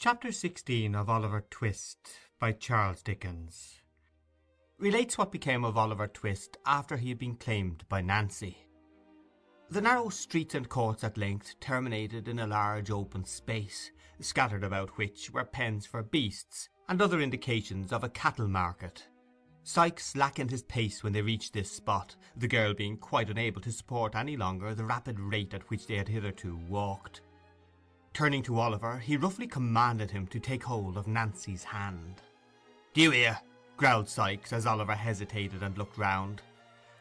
Chapter 16 of Oliver Twist by Charles Dickens relates what became of Oliver Twist after he had been claimed by Nancy. The narrow streets and courts at length terminated in a large open space, scattered about which were pens for beasts and other indications of a cattle market. Sikes slackened his pace when they reached this spot, the girl being quite unable to support any longer the rapid rate at which they had hitherto walked. Turning to Oliver, he roughly commanded him to take hold of Nancy's hand. "Do you hear?" growled Sikes, as Oliver hesitated and looked round.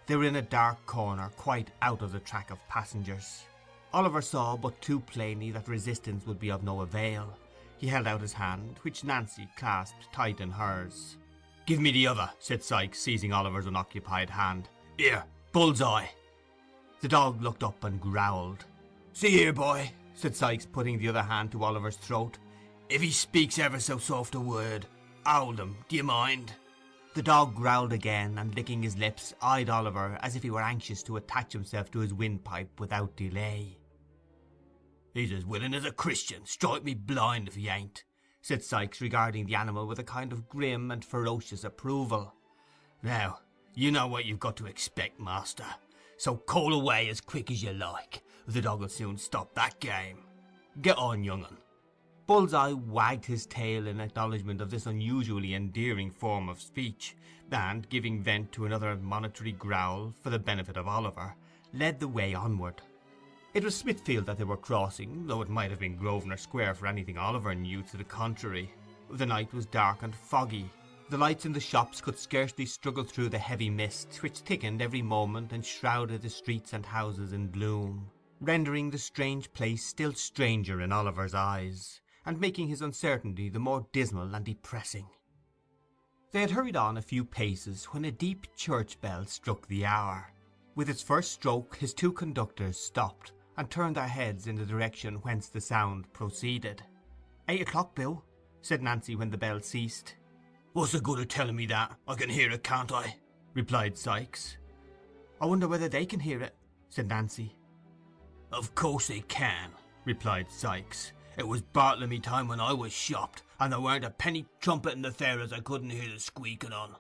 They were in a dark corner, quite out of the track of passengers. Oliver saw but too plainly that resistance would be of no avail. He held out his hand, which Nancy clasped tight in hers. "Give me the other," said Sikes, seizing Oliver's unoccupied hand. "Here, bull's-eye." The dog looked up and growled. "See here, boy," said Sikes, putting the other hand to Oliver's throat. "If he speaks ever so soft a word, hold him, do you mind?" The dog growled again, and licking his lips, eyed Oliver as if he were anxious to attach himself to his windpipe without delay. "He's as willing as a Christian, strike me blind if he ain't," said Sikes, regarding the animal with a kind of grim and ferocious approval. "Now, you know what you've got to expect, master, so call away as quick as you like. The dog'll soon stop that game. Get on, young un." Bull's-eye wagged his tail in acknowledgment of this unusually endearing form of speech, and, giving vent to another admonitory growl for the benefit of Oliver, led the way onward. It was Smithfield that they were crossing, though it might have been Grosvenor Square for anything Oliver knew to the contrary. The night was dark and foggy. The lights in the shops could scarcely struggle through the heavy mist, which thickened every moment and shrouded the streets and houses in gloom, rendering the strange place still stranger in Oliver's eyes, and making his uncertainty the more dismal and depressing. They had hurried on a few paces when a deep church bell struck the hour. With its first stroke his two conductors stopped, and turned their heads in the direction whence the sound proceeded. "8 o'clock, Bill," said Nancy when the bell ceased. "What's the good of telling me that? I can hear it, can't I?" replied Sikes. "I wonder whether they can hear it," said Nancy. "Of course they can," replied Sikes. "It was Bartlemy time when I was shopped, and there weren't a penny trumpet in the fair as I couldn't hear the squeaking on.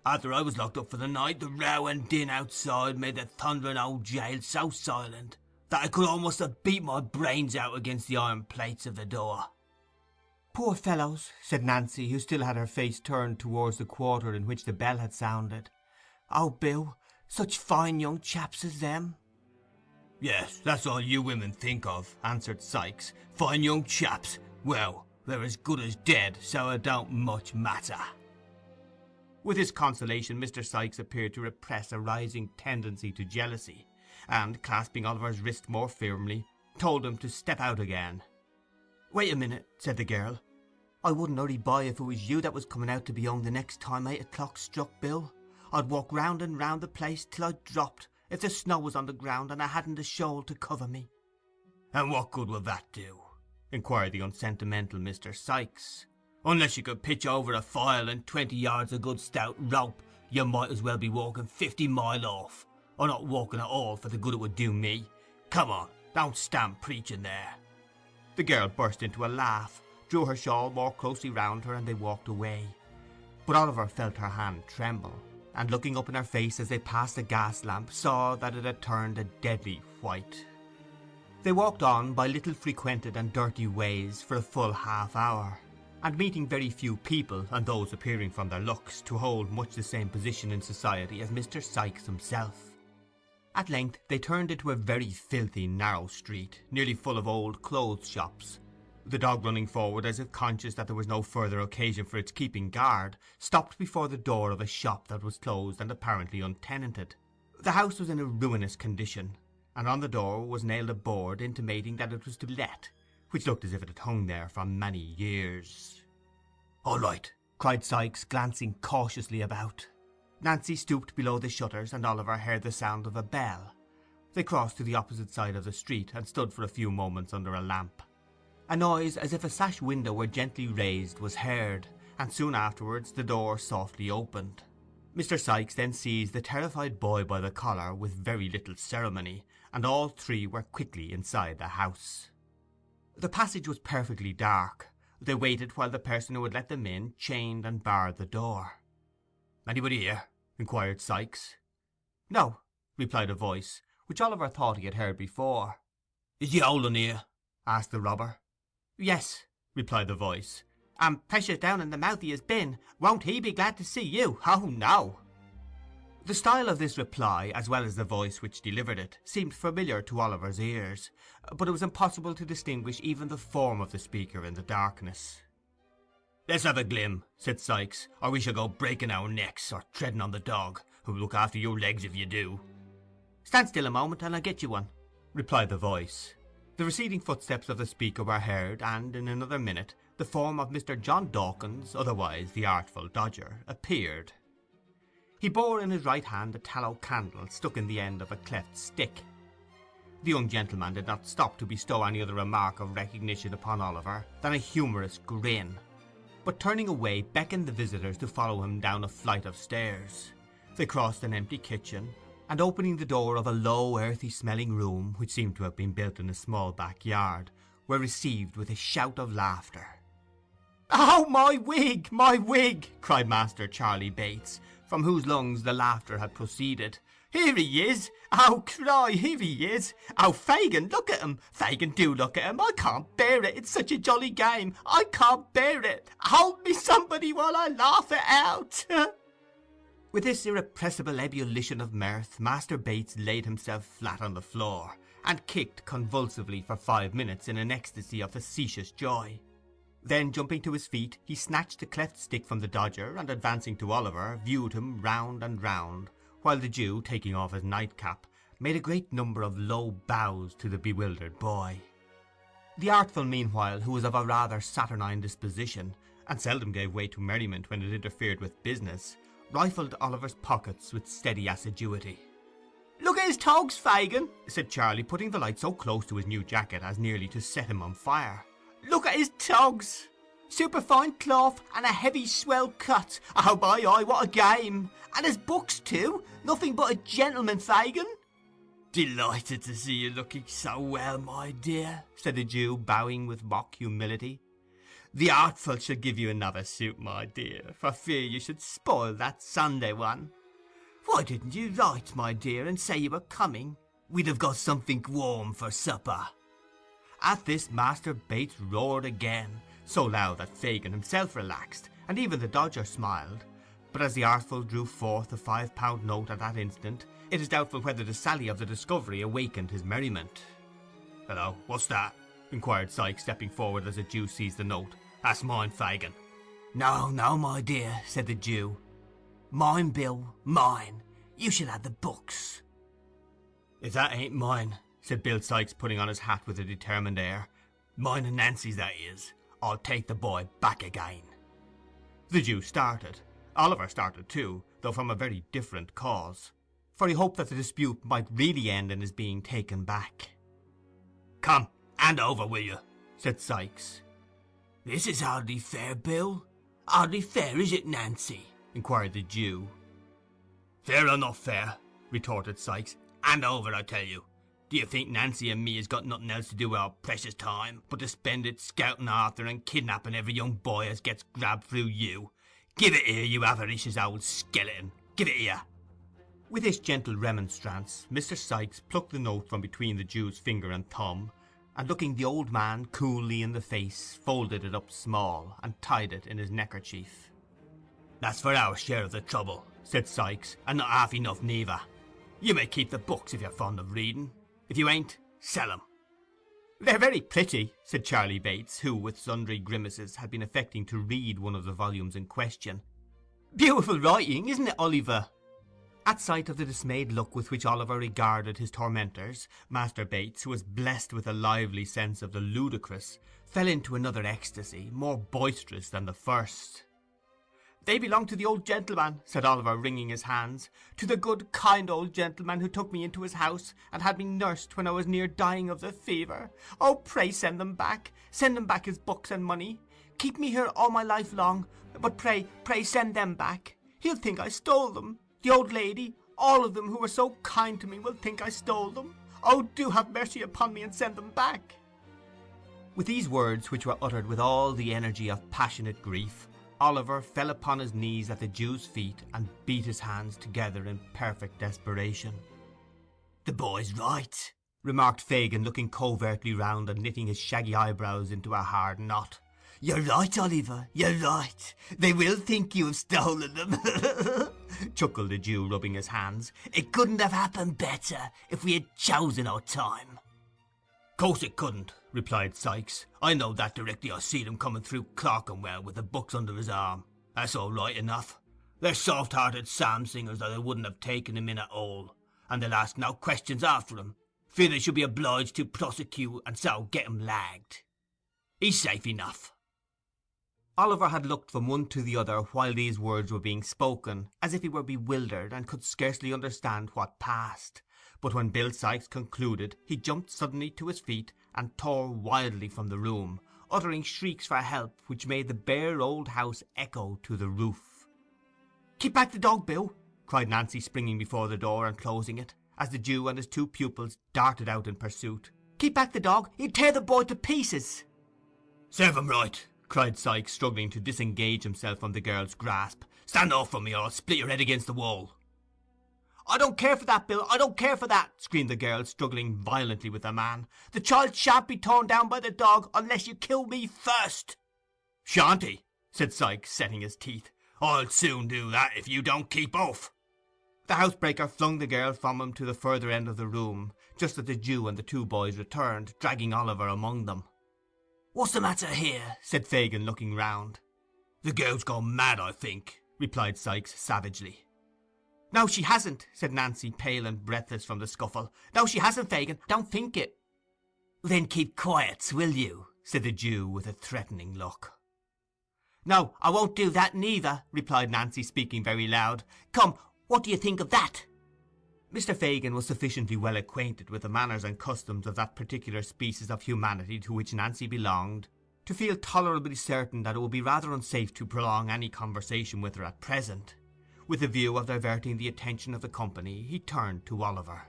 After I was locked up for the night, the row and din outside made the thundering old jail so silent that I could almost have beat my brains out against the iron plates of the door." "Poor fellows," said Nancy, who still had her face turned towards the quarter in which the bell had sounded. "Oh, Bill, such fine young chaps as them." "Yes, that's all you women think of," answered Sikes. "Fine young chaps. Well, they're as good as dead, so it don't much matter." With this consolation Mr. Sikes appeared to repress a rising tendency to jealousy, and, clasping Oliver's wrist more firmly, told him to step out again. "Wait a minute," said the girl. "I wouldn't hurry by if it was you that was coming out to be home the next time 8 o'clock struck, Bill. I'd walk round and round the place till I dropped, if the snow was on the ground and I hadn't a shawl to cover me." "And what good will that do?" inquired the unsentimental Mr. Sikes. "Unless you could pitch over a file and 20 yards of good stout rope, you might as well be walking 50 mile off, or not walking at all for the good it would do me. Come on, don't stand preaching there." The girl burst into a laugh, drew her shawl more closely round her, and they walked away. But Oliver felt her hand tremble, and looking up in her face as they passed the gas lamp, saw that it had turned a deadly white. They walked on by little frequented and dirty ways for a full half hour, and meeting very few people, and those appearing from their looks to hold much the same position in society as Mr. Sikes himself. At length they turned into a very filthy narrow street, nearly full of old clothes shops. The dog, running forward as if conscious that there was no further occasion for its keeping guard, stopped before the door of a shop that was closed and apparently untenanted. The house was in a ruinous condition, and on the door was nailed a board intimating that it was to let, which looked as if it had hung there for many years. "All right," cried Sikes, glancing cautiously about. Nancy stooped below the shutters, and Oliver heard the sound of a bell. They crossed to the opposite side of the street, and stood for a few moments under a lamp. A noise as if a sash window were gently raised was heard, and soon afterwards the door softly opened. Mr. Sikes then seized the terrified boy by the collar with very little ceremony, and all three were quickly inside the house. The passage was perfectly dark. They waited while the person who had let them in chained and barred the door. "Anybody here?" inquired Sikes. "No," replied a voice, which Oliver thought he had heard before. "Is the old un here?" asked the robber. "Yes," replied the voice, "and precious down in the mouth he has been. Won't he be glad to see you? Oh, no!" The style of this reply, as well as the voice which delivered it, seemed familiar to Oliver's ears, but it was impossible to distinguish even the form of the speaker in the darkness. "Let's have a glim," said Sikes, "or we shall go breaking our necks, or treading on the dog, who'll look after your legs if you do." "Stand still a moment, and I'll get you one," replied the voice. The receding footsteps of the speaker were heard, and in another minute the form of Mr. John Dawkins, otherwise the Artful Dodger, appeared. He bore in his right hand a tallow candle stuck in the end of a cleft stick. The young gentleman did not stop to bestow any other remark of recognition upon Oliver than a humorous grin, but turning away beckoned the visitors to follow him down a flight of stairs. They crossed an empty kitchen, and opening the door of a low, earthy-smelling room, which seemed to have been built in a small backyard, were received with a shout of laughter. "Oh, my wig, my wig!" cried Master Charlie Bates, from whose lungs the laughter had proceeded. "Here he is! Oh, cry, here he is! Oh, Fagin, look at him! Fagin, do look at him! I can't bear it! It's such a jolly game! I can't bear it! Hold me, somebody, while I laugh it out!" With this irrepressible ebullition of mirth, Master Bates laid himself flat on the floor, and kicked convulsively for 5 minutes in an ecstasy of facetious joy. Then, jumping to his feet, he snatched the cleft stick from the Dodger, and advancing to Oliver, viewed him round and round, while the Jew, taking off his nightcap, made a great number of low bows to the bewildered boy. The Artful, meanwhile, who was of a rather saturnine disposition, and seldom gave way to merriment when it interfered with business, rifled Oliver's pockets with steady assiduity. "Look at his togs, Fagin," said Charlie, putting the light so close to his new jacket as nearly to set him on fire. "Look at his togs! Superfine cloth, and a heavy swell cut. Oh, my eye, what a game! And his books, too. Nothing but a gentleman, Fagin." "Delighted to see you looking so well, my dear," said the Jew, bowing with mock humility. "The Artful shall give you another suit, my dear, for fear you should spoil that Sunday one. Why didn't you write, my dear, and say you were coming? We'd have got something warm for supper." At this Master Bates roared again, so loud that Fagin himself relaxed, and even the Dodger smiled. But as the Artful drew forth a £5 note at that instant, it is doubtful whether the sally of the discovery awakened his merriment. "Hello, what's that?" inquired Sikes, stepping forward as the Jew seized the note. "That's mine, Fagin." "No, no, my dear," said the Jew. "Mine, Bill, mine. You shall have the books." "If that ain't mine," said Bill Sikes, putting on his hat with a determined air, "mine and Nancy's, that is. I'll take the boy back again." The Jew started. Oliver started too, though from a very different cause, for he hoped that the dispute might really end in his being taken back. "Come, hand over, will you?" said Sikes. "This is hardly fair, Bill. Hardly fair, is it, Nancy?" inquired the Jew. "Fair or not fair," retorted Sikes, "hand over, I tell you. Do you think Nancy and me has got nothing else to do with our precious time but to spend it scouting after and kidnapping every young boy as gets grabbed through you? Give it here, you avaricious old skeleton. Give it here." With this gentle remonstrance, Mr. Sikes plucked the note from between the Jew's finger and thumb, and looking the old man coolly in the face, folded it up small, and tied it in his neckerchief. "That's for our share of the trouble," said Sikes, "and not half enough neither. You may keep the books if you're fond of reading. If you ain't, sell 'em." "They're very pretty," said Charlie Bates, who, with sundry grimaces, had been affecting to read one of the volumes in question. "Beautiful writing, isn't it, Oliver?" At sight of the dismayed look with which Oliver regarded his tormentors, Master Bates, who was blessed with a lively sense of the ludicrous, fell into another ecstasy, more boisterous than the first. "They belong to the old gentleman," said Oliver, wringing his hands, "to the good, kind old gentleman who took me into his house and had me nursed when I was near dying of the fever. Oh, pray send them back. Send him back his books and money. Keep me here all my life long, but pray, pray send them back. He'll think I stole them. The old lady, all of them who were so kind to me will think I stole them. Oh, do have mercy upon me and send them back." With these words, which were uttered with all the energy of passionate grief, Oliver fell upon his knees at the Jew's feet and beat his hands together in perfect desperation. "The boy's right," remarked Fagin, looking covertly round and knitting his shaggy eyebrows into a hard knot. "You're right, Oliver, you're right. They will think you have stolen them," chuckled the Jew, rubbing his hands. "It couldn't have happened better if we had chosen our time." "Course it couldn't," replied Sykes. "I know that directly I see them coming through Clerkenwell with the books under his arm. That's all right enough. They're soft-hearted psalm singers that I wouldn't have taken him in at all, and they'll ask no questions after him, fear they should be obliged to prosecute and so get him lagged. He's safe enough." Oliver had looked from one to the other while these words were being spoken, as if he were bewildered and could scarcely understand what passed. But when Bill Sykes concluded, he jumped suddenly to his feet and tore wildly from the room, uttering shrieks for help which made the bare old house echo to the roof. "Keep back the dog, Bill!" cried Nancy, springing before the door and closing it, as the Jew and his two pupils darted out in pursuit. "Keep back the dog! He'll tear the boy to pieces!" "Serve him right!" cried Sykes, struggling to disengage himself from the girl's grasp. "Stand off from me, or I'll split your head against the wall." "I don't care for that, Bill, I don't care for that!" screamed the girl, struggling violently with the man. "The child shan't be torn down by the dog unless you kill me first." "Shan't he?" said Sykes, setting his teeth. "I'll soon do that if you don't keep off." The housebreaker flung the girl from him to the further end of the room, just as the Jew and the two boys returned, dragging Oliver among them. "What's the matter here?" said Fagin, looking round. "The girl's gone mad, I think," replied Sykes savagely. "No, she hasn't," said Nancy, pale and breathless from the scuffle. "No, she hasn't, Fagin. Don't think it." "Then keep quiet, will you?" said the Jew, with a threatening look. "No, I won't do that neither," replied Nancy, speaking very loud. "Come, what do you think of that?" Mr. Fagin was sufficiently well acquainted with the manners and customs of that particular species of humanity to which Nancy belonged, to feel tolerably certain that it would be rather unsafe to prolong any conversation with her at present. With the view of diverting the attention of the company, he turned to Oliver.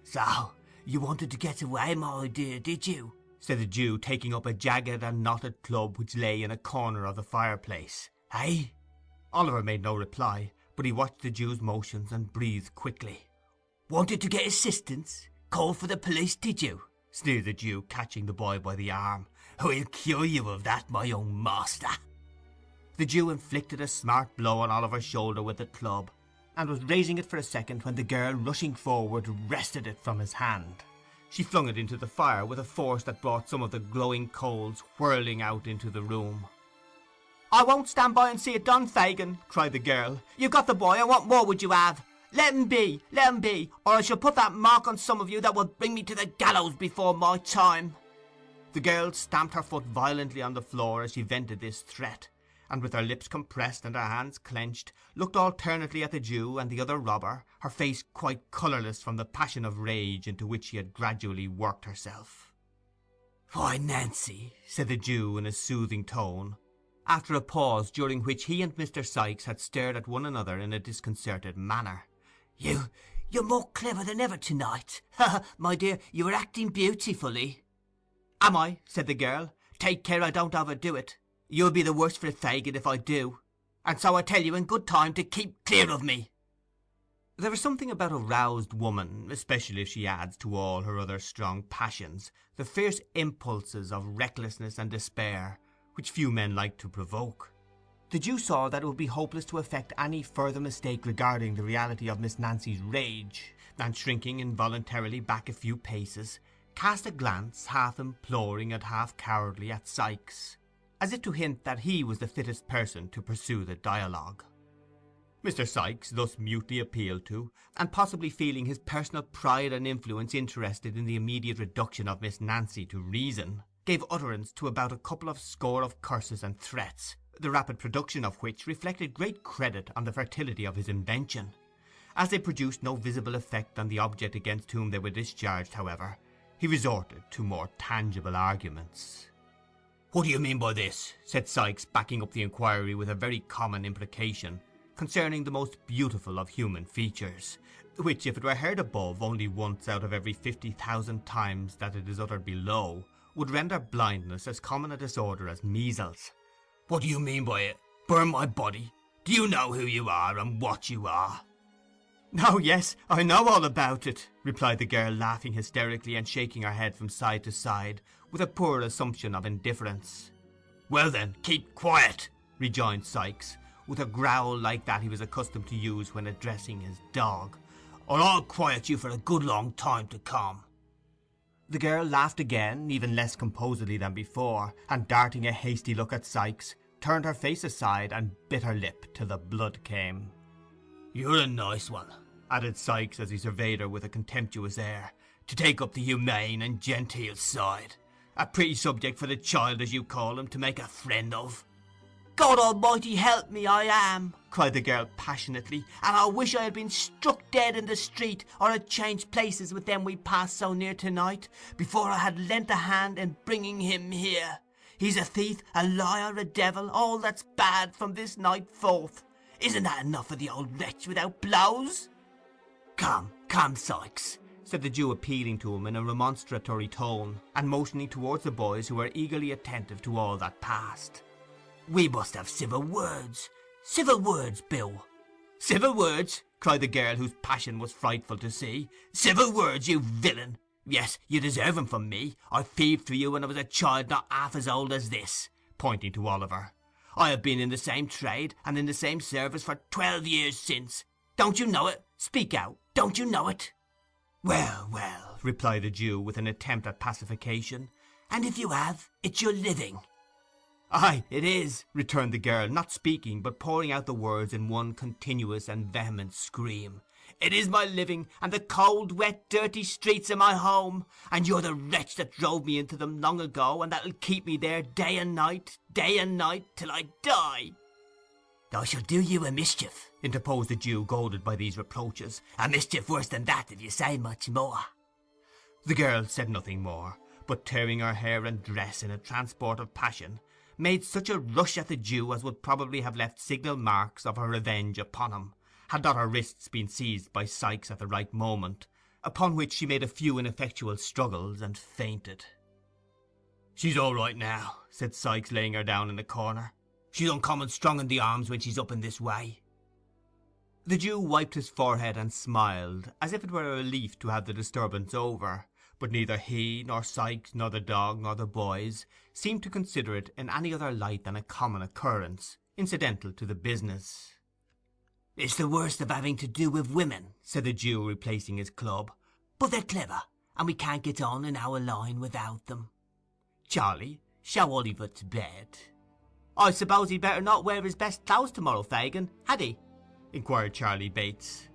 "So, you wanted to get away, my dear, did you?" said the Jew, taking up a jagged and knotted club which lay in a corner of the fireplace. "Eh?" Oliver made no reply, but he watched the Jew's motions and breathed quickly. "Wanted to get assistance? Called for the police, did you?" sneered the Jew, catching the boy by the arm. "I'll cure you of that, my young master." The Jew inflicted a smart blow on Oliver's shoulder with the club, and was raising it for a second when the girl, rushing forward, wrested it from his hand. She flung it into the fire with a force that brought some of the glowing coals whirling out into the room. "I won't stand by and see it done, Fagin," cried the girl. "You've got the boy, and what more would you have? Let him be, or I shall put that mark on some of you that will bring me to the gallows before my time." The girl stamped her foot violently on the floor as she vented this threat, and with her lips compressed and her hands clenched, looked alternately at the Jew and the other robber, her face quite colourless from the passion of rage into which she had gradually worked herself. "Why, Nancy," said the Jew in a soothing tone, after a pause during which he and Mr. Sykes had stared at one another in a disconcerted manner, You're more clever than ever to-night. My dear, you are acting beautifully." "Am I?" said the girl. "Take care I don't overdo it. You'll be the worse for it, Fagin, if I do. And so I tell you in good time to keep clear of me." There is something about a roused woman, especially if she adds to all her other strong passions the fierce impulses of recklessness and despair, which few men like to provoke. The Jew saw that it would be hopeless to effect any further mistake regarding the reality of Miss Nancy's rage, and shrinking involuntarily back a few paces, cast a glance half imploring and half cowardly at Sykes, as if to hint that he was the fittest person to pursue the dialogue. Mr. Sykes, thus mutely appealed to, and possibly feeling his personal pride and influence interested in the immediate reduction of Miss Nancy to reason, gave utterance to about a couple of score of curses and threats, the rapid production of which reflected great credit on the fertility of his invention. As they produced no visible effect on the object against whom they were discharged, however, he resorted to more tangible arguments. "What do you mean by this?" said Sykes, backing up the inquiry with a very common imprecation concerning the most beautiful of human features, which, if it were heard above only once out of every 50,000 times that it is uttered below, would render blindness as common a disorder as measles. "What do you mean by it? Burn my body? Do you know who you are and what you are?" "Oh, yes, I know all about it," replied the girl, laughing hysterically and shaking her head from side to side with a poor assumption of indifference. "Well then, keep quiet," rejoined Sikes, with a growl like that he was accustomed to use when addressing his dog, "or I'll quiet you for a good long time to come." The girl laughed again, even less composedly than before, and darting a hasty look at Sikes, turned her face aside and bit her lip till the blood came. "You're a nice one," added Sikes, as he surveyed her with a contemptuous air, "to take up the humane and genteel side. A pretty subject for the child, as you call him, to make a friend of." "God Almighty help me, I am!" cried the girl passionately, "and I wish I had been struck dead in the street, or had changed places with them we passed so near tonight, before I had lent a hand in bringing him here. He's a thief, a liar, a devil, all that's bad from this night forth. Isn't that enough for the old wretch without blows?" "Come, come, Sikes," said the Jew, appealing to him in a remonstratory tone, and motioning towards the boys, who were eagerly attentive to all that passed. "We must have civil words. Civil words, Bill." "Civil words!" cried the girl, whose passion was frightful to see. "Civil words, you villain! Yes, you deserve 'em from me. I thieved for you when I was a child not half as old as this," pointing to Oliver. "I have been in the same trade and in the same service for 12 years since. Don't you know it? Speak out. Don't you know it?" "Well, well," replied the Jew, with an attempt at pacification, "and if you have, it's your living." "Aye, it is," returned the girl, not speaking, but pouring out the words in one continuous and vehement scream. "It is my living, and the cold, wet, dirty streets of my home, and you're the wretch that drove me into them long ago, and that'll keep me there day and night, till I die." "I shall do you a mischief," interposed the Jew, goaded by these reproaches, "a mischief worse than that, if you say much more." The girl said nothing more, but tearing her hair and dress in a transport of passion, made such a rush at the Jew as would probably have left signal marks of her revenge upon him, had not her wrists been seized by Sikes at the right moment, upon which she made a few ineffectual struggles and fainted. "She's all right now," said Sikes, laying her down in a corner. "She's uncommon strong in the arms when she's up in this way." The Jew wiped his forehead and smiled, as if it were a relief to have the disturbance over, but neither he, nor Sikes, nor the dog, nor the boys seemed to consider it in any other light than a common occurrence, incidental to the business. "It's the worst of having to do with women," said the Jew, replacing his club, "but they're clever, and we can't get on in our line without them. Charlie, show Oliver to bed." "I suppose he'd better not wear his best clothes to-morrow, Fagin, had he?" inquired Charlie Bates.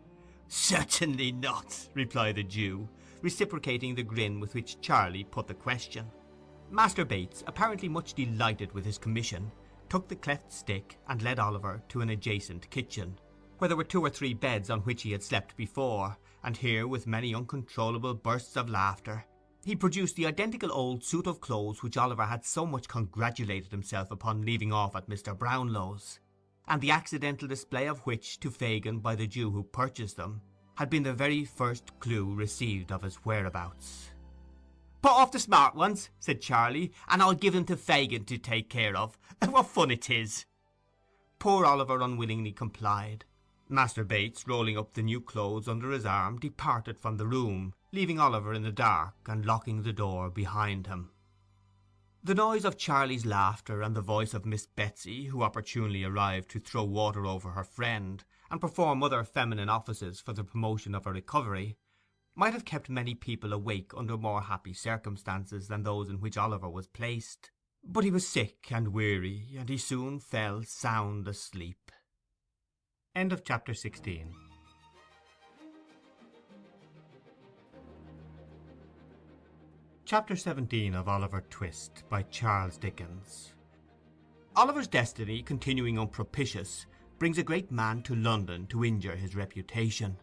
"Certainly not," replied the Jew, reciprocating the grin with which Charlie put the question. Master Bates, apparently much delighted with his commission, took the cleft stick and led Oliver to an adjacent kitchen, where there were 2 or 3 beds on which he had slept before, and here, with many uncontrollable bursts of laughter, he produced the identical old suit of clothes which Oliver had so much congratulated himself upon leaving off at Mr. Brownlow's, and the accidental display of which to Fagin by the Jew who purchased them had been the very first clue received of his whereabouts. "Put off the smart ones," said Charlie, "and I'll give them to Fagin to take care of. What fun it is!" Poor Oliver unwillingly complied. Master Bates, rolling up the new clothes under his arm, departed from the room, leaving Oliver in the dark and locking the door behind him. The noise of Charlie's laughter and the voice of Miss Betsy, who opportunely arrived to throw water over her friend, and perform other feminine offices for the promotion of her recovery, might have kept many people awake under more happy circumstances than those in which Oliver was placed. But he was sick and weary, and he soon fell sound asleep. End of chapter 16. Chapter 17 of Oliver Twist, by Charles Dickens. Oliver's destiny, continuing unpropitious, brings a great man to London to injure his reputation.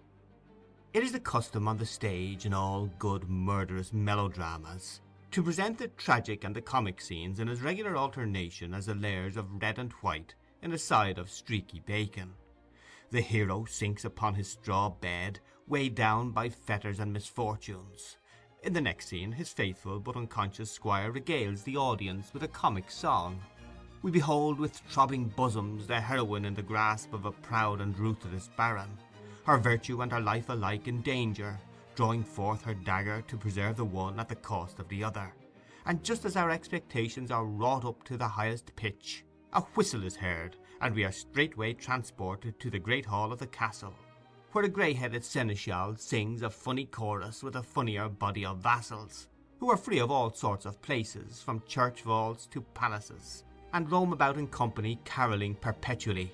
It is the custom on the stage, in all good murderous melodramas, to present the tragic and the comic scenes in as regular alternation as the layers of red and white in a side of streaky bacon. The hero sinks upon his straw bed, weighed down by fetters and misfortunes. In the next scene, his faithful but unconscious squire regales the audience with a comic song. We behold with throbbing bosoms the heroine in the grasp of a proud and ruthless baron, her virtue and her life alike in danger, drawing forth her dagger to preserve the one at the cost of the other. And just as our expectations are wrought up to the highest pitch, a whistle is heard, and we are straightway transported to the great hall of the castle, where a grey-headed seneschal sings a funny chorus with a funnier body of vassals, who are free of all sorts of places, from church vaults to palaces, and roam about in company carolling perpetually.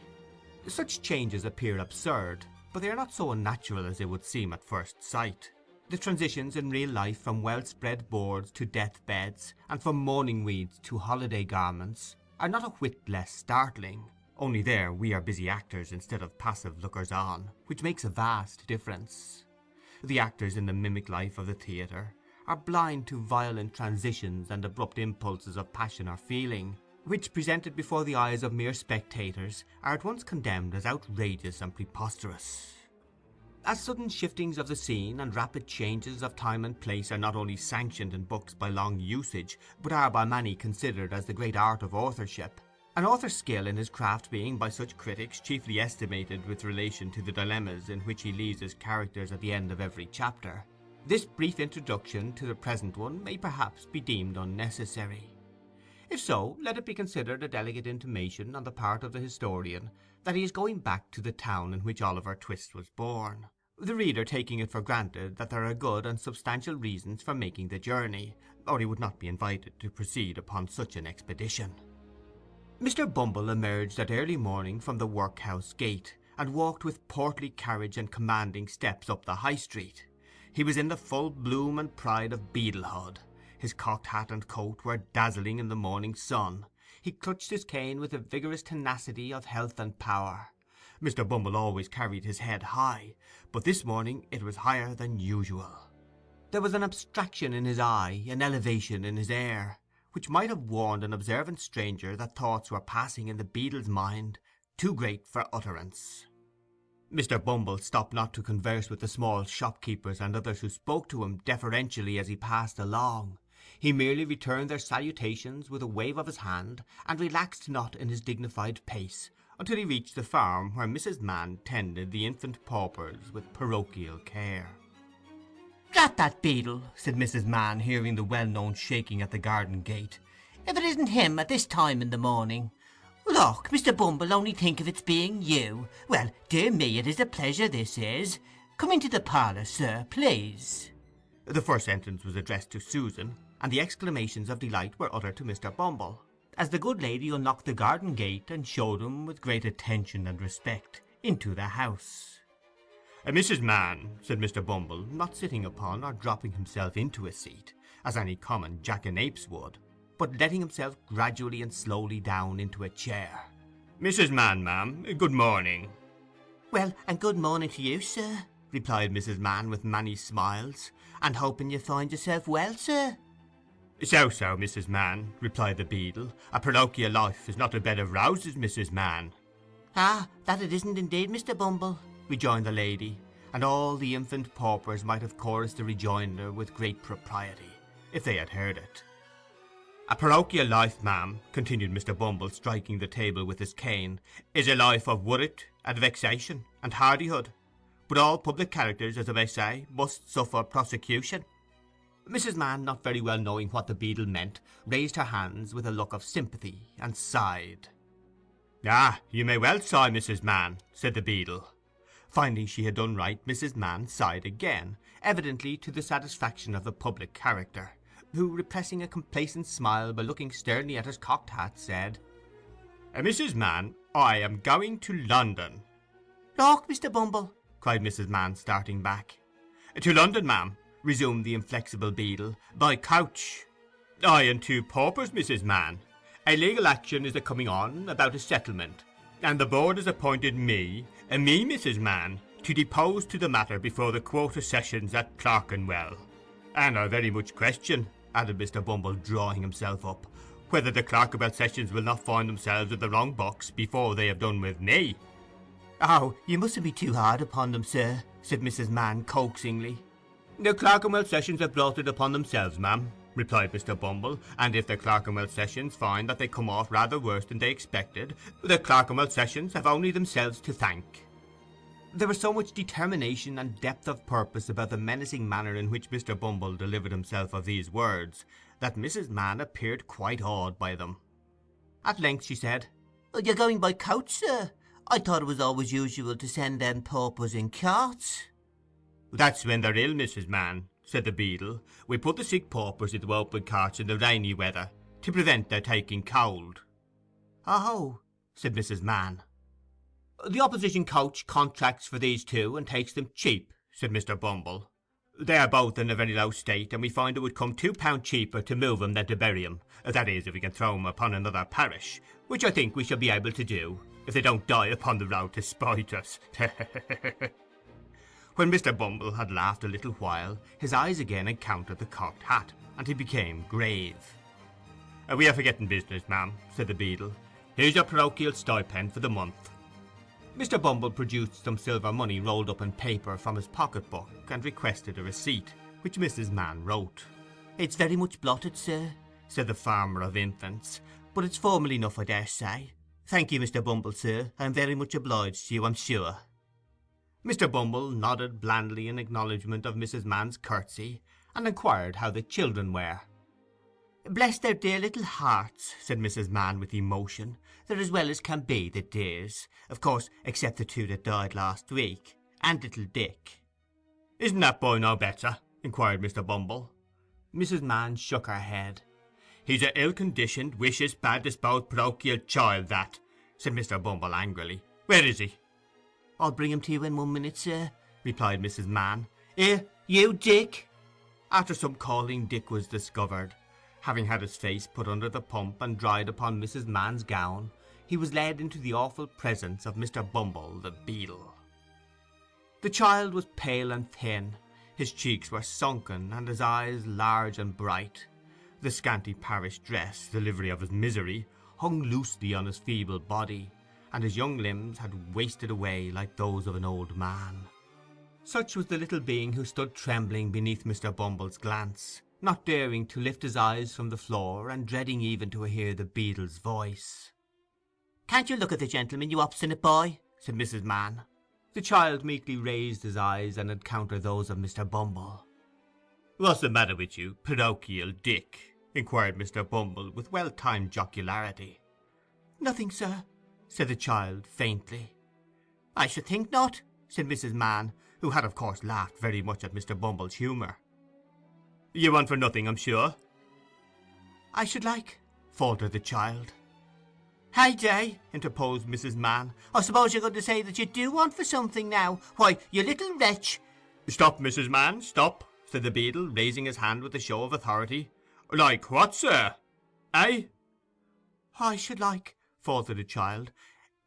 Such changes appear absurd, but they are not so unnatural as they would seem at first sight. The transitions in real life from well-spread boards to death-beds, and from mourning weeds to holiday garments, are not a whit less startling, only there we are busy actors instead of passive lookers-on, which makes a vast difference. The actors in the mimic life of the theatre are blind to violent transitions and abrupt impulses of passion or feeling, which, presented before the eyes of mere spectators, are at once condemned as outrageous and preposterous. As sudden shiftings of the scene and rapid changes of time and place are not only sanctioned in books by long usage, but are by many considered as the great art of authorship, an author's skill in his craft being by such critics chiefly estimated with relation to the dilemmas in which he leaves his characters at the end of every chapter, this brief introduction to the present one may perhaps be deemed unnecessary. If so, let it be considered a delicate intimation on the part of the historian that he is going back to the town in which Oliver Twist was born, the reader taking it for granted that there are good and substantial reasons for making the journey, or he would not be invited to proceed upon such an expedition. Mr. Bumble emerged at early morning from the workhouse gate, and walked with portly carriage and commanding steps up the High Street. He was in the full bloom and pride of beadlehood. His cocked hat and coat were dazzling in the morning sun. He clutched his cane with the vigorous tenacity of health and power. Mr. Bumble always carried his head high, but this morning it was higher than usual. There was an abstraction in his eye, an elevation in his air, which might have warned an observant stranger that thoughts were passing in the beadle's mind too great for utterance. Mr. Bumble stopped not to converse with the small shopkeepers and others who spoke to him deferentially as he passed along. He merely returned their salutations with a wave of his hand, and relaxed not in his dignified pace until he reached the farm where Mrs. Mann tended the infant paupers with parochial care. "Drat that beadle," said Mrs. Mann, hearing the well-known shaking at the garden gate. "If it isn't him at this time in the morning. Look, Mr. Bumble, only think of its being you. Well, dear me, it is a pleasure, this is. Come into the parlour, sir, please." The first sentence was addressed to Susan, and the exclamations of delight were uttered to Mr. Bumble, as the good lady unlocked the garden gate and showed him, with great attention and respect, into the house. "Mrs. Mann," said Mr. Bumble, not sitting upon or dropping himself into a seat, as any common jackanapes would, but letting himself gradually and slowly down into a chair. "Mrs. Mann, ma'am, good morning." "Well, and good morning to you, sir," replied Mrs. Mann with many smiles, "and hoping you find yourself well, sir." "So, Mrs. Mann," replied the beadle. "A parochial life is not a bed of roses, Mrs. Mann." "Ah, that it isn't indeed, Mr. Bumble," rejoined the lady, and all the infant paupers might have chorused the rejoinder with great propriety, if they had heard it. "A parochial life, ma'am," continued Mr. Bumble, striking the table with his cane, "is a life of worrit and vexation and hardihood. But all public characters, as I may say, must suffer prosecution." Mrs. Mann, not very well knowing what the beadle meant, raised her hands with a look of sympathy, and sighed. "Ah, you may well sigh, Mrs. Mann," said the beadle. Finding she had done right, Mrs. Mann sighed again, evidently to the satisfaction of the public character, who, repressing a complacent smile by looking sternly at his cocked hat, said, "Mrs. Mann, I am going to London." "Look, Mr. Bumble," cried Mrs. Mann, starting back. "To London, ma'am," resumed the inflexible beadle, "by coach. I and two paupers, Mrs. Mann. A legal action is a-coming on about a settlement, and the board has appointed me, Mrs. Mann, to depose to the matter before the Quarter Sessions at Clerkenwell. And I very much question," added Mr. Bumble, drawing himself up, "whether the Clerkenwell Sessions will not find themselves in the wrong box before they have done with me." "Oh, you mustn't be too hard upon them, sir," said Mrs. Mann coaxingly. "The Clerkenwell Sessions have brought it upon themselves, ma'am," replied Mr. Bumble, "and if the Clerkenwell Sessions find that they come off rather worse than they expected, the Clerkenwell Sessions have only themselves to thank." There was so much determination and depth of purpose about the menacing manner in which Mr. Bumble delivered himself of these words, that Mrs. Mann appeared quite awed by them. At length she said, "You're going by coach, sir? I thought it was always usual to send them paupers in carts." "That's when they're ill, Mrs. Mann," said the beadle. "We put the sick paupers into open carts in the rainy weather, to prevent their taking cold." "Oh," said Mrs. Mann. "The opposition coach contracts for these two, and takes them cheap," said Mr. Bumble. "They are both in a very low state, and we find it would come £2 cheaper to move 'em than to bury 'em, that is, if we can throw 'em upon another parish, which I think we shall be able to do, if they don't die upon the road to spite us." When Mr. Bumble had laughed a little while, his eyes again encountered the cocked hat, and he became grave. "We are forgetting business, ma'am," said the beadle. "Here's your parochial stipend for the month." Mr. Bumble produced some silver money rolled up in paper from his pocket-book, and requested a receipt, which Mrs. Mann wrote. "It's very much blotted, sir," said the farmer of infants, "but it's formal enough, I dare say. Thank you, Mr. Bumble, sir. I am very much obliged to you, I'm sure." Mr. Bumble nodded blandly in acknowledgment of Mrs. Mann's curtsy, and inquired how the children were. "Bless their dear little hearts," said Mrs. Mann with emotion. "They're as well as can be, the dears, of course, except the two that died last week, and little Dick." "Isn't that boy no better?" inquired Mr. Bumble. Mrs. Mann shook her head. "He's a ill-conditioned, vicious, bad-disposed parochial child, that," said Mr. Bumble angrily. "Where is he?" "I'll bring him to you in 1 minute, sir," replied Mrs. Mann. "Here, you, Dick." After some calling, Dick was discovered. Having had his face put under the pump and dried upon Mrs. Mann's gown, he was led into the awful presence of Mr. Bumble the beadle. The child was pale and thin, his cheeks were sunken, and his eyes large and bright. The scanty parish dress, the livery of his misery, hung loosely on his feeble body, and his young limbs had wasted away like those of an old man. Such was the little being who stood trembling beneath Mr. Bumble's glance, not daring to lift his eyes from the floor, and dreading even to hear the beadle's voice. "Can't you look at the gentleman, you obstinate boy?" said Mrs. Mann. The child meekly raised his eyes and encountered those of Mr. Bumble. "What's the matter with you, parochial Dick?" inquired Mr. Bumble with well-timed jocularity. "Nothing, sir," said the child faintly. "I should think not," said Mrs. Mann, who had of course laughed very much at Mr. Bumble's humour. "You want for nothing, I'm sure." "I should like," faltered the child. "Hey day," interposed Mrs. Mann. "I suppose you're going to say that you do want for something now. Why, you little wretch—" "Stop, Mrs. Mann, stop," said the beadle, raising his hand with a show of authority. "Like what, sir? Eh?" "I should like," faltered the child,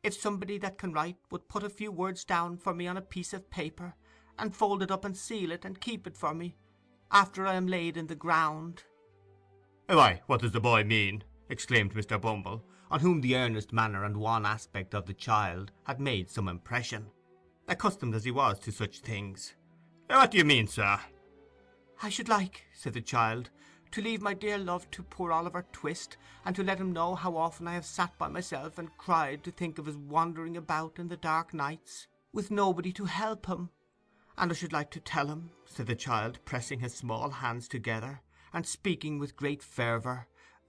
"if somebody that can write would put a few words down for me on a piece of paper, and fold it up and seal it, and keep it for me, after I am laid in the ground." "Why, what does the boy mean?" exclaimed Mr. Bumble, on whom the earnest manner and wan aspect of the child had made some impression, accustomed as he was to such things. "What do you mean, sir?" "I should like," said the child, "to leave my dear love to poor Oliver Twist, and to let him know how often I have sat by myself and cried to think of his wandering about in the dark nights, with nobody to help him. And I should like to tell him," said the child, pressing his small hands together, and speaking with great fervour,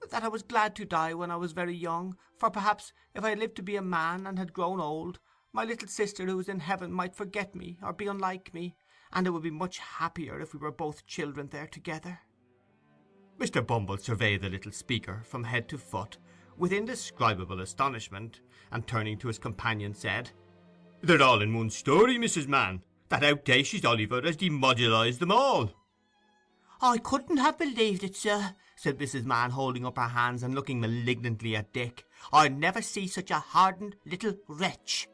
"that I was glad to die when I was very young, for perhaps if I had lived to be a man and had grown old, my little sister who is in heaven might forget me or be unlike me, and it would be much happier if we were both children there together." Mr. Bumble surveyed the little speaker from head to foot with indescribable astonishment, and turning to his companion said, "They're all in one story, Mrs. Mann. That outdacious Oliver has demodularized them all." "I couldn't have believed it, sir," said Mrs. Mann, holding up her hands and looking malignantly at Dick. "I never see such a hardened little wretch."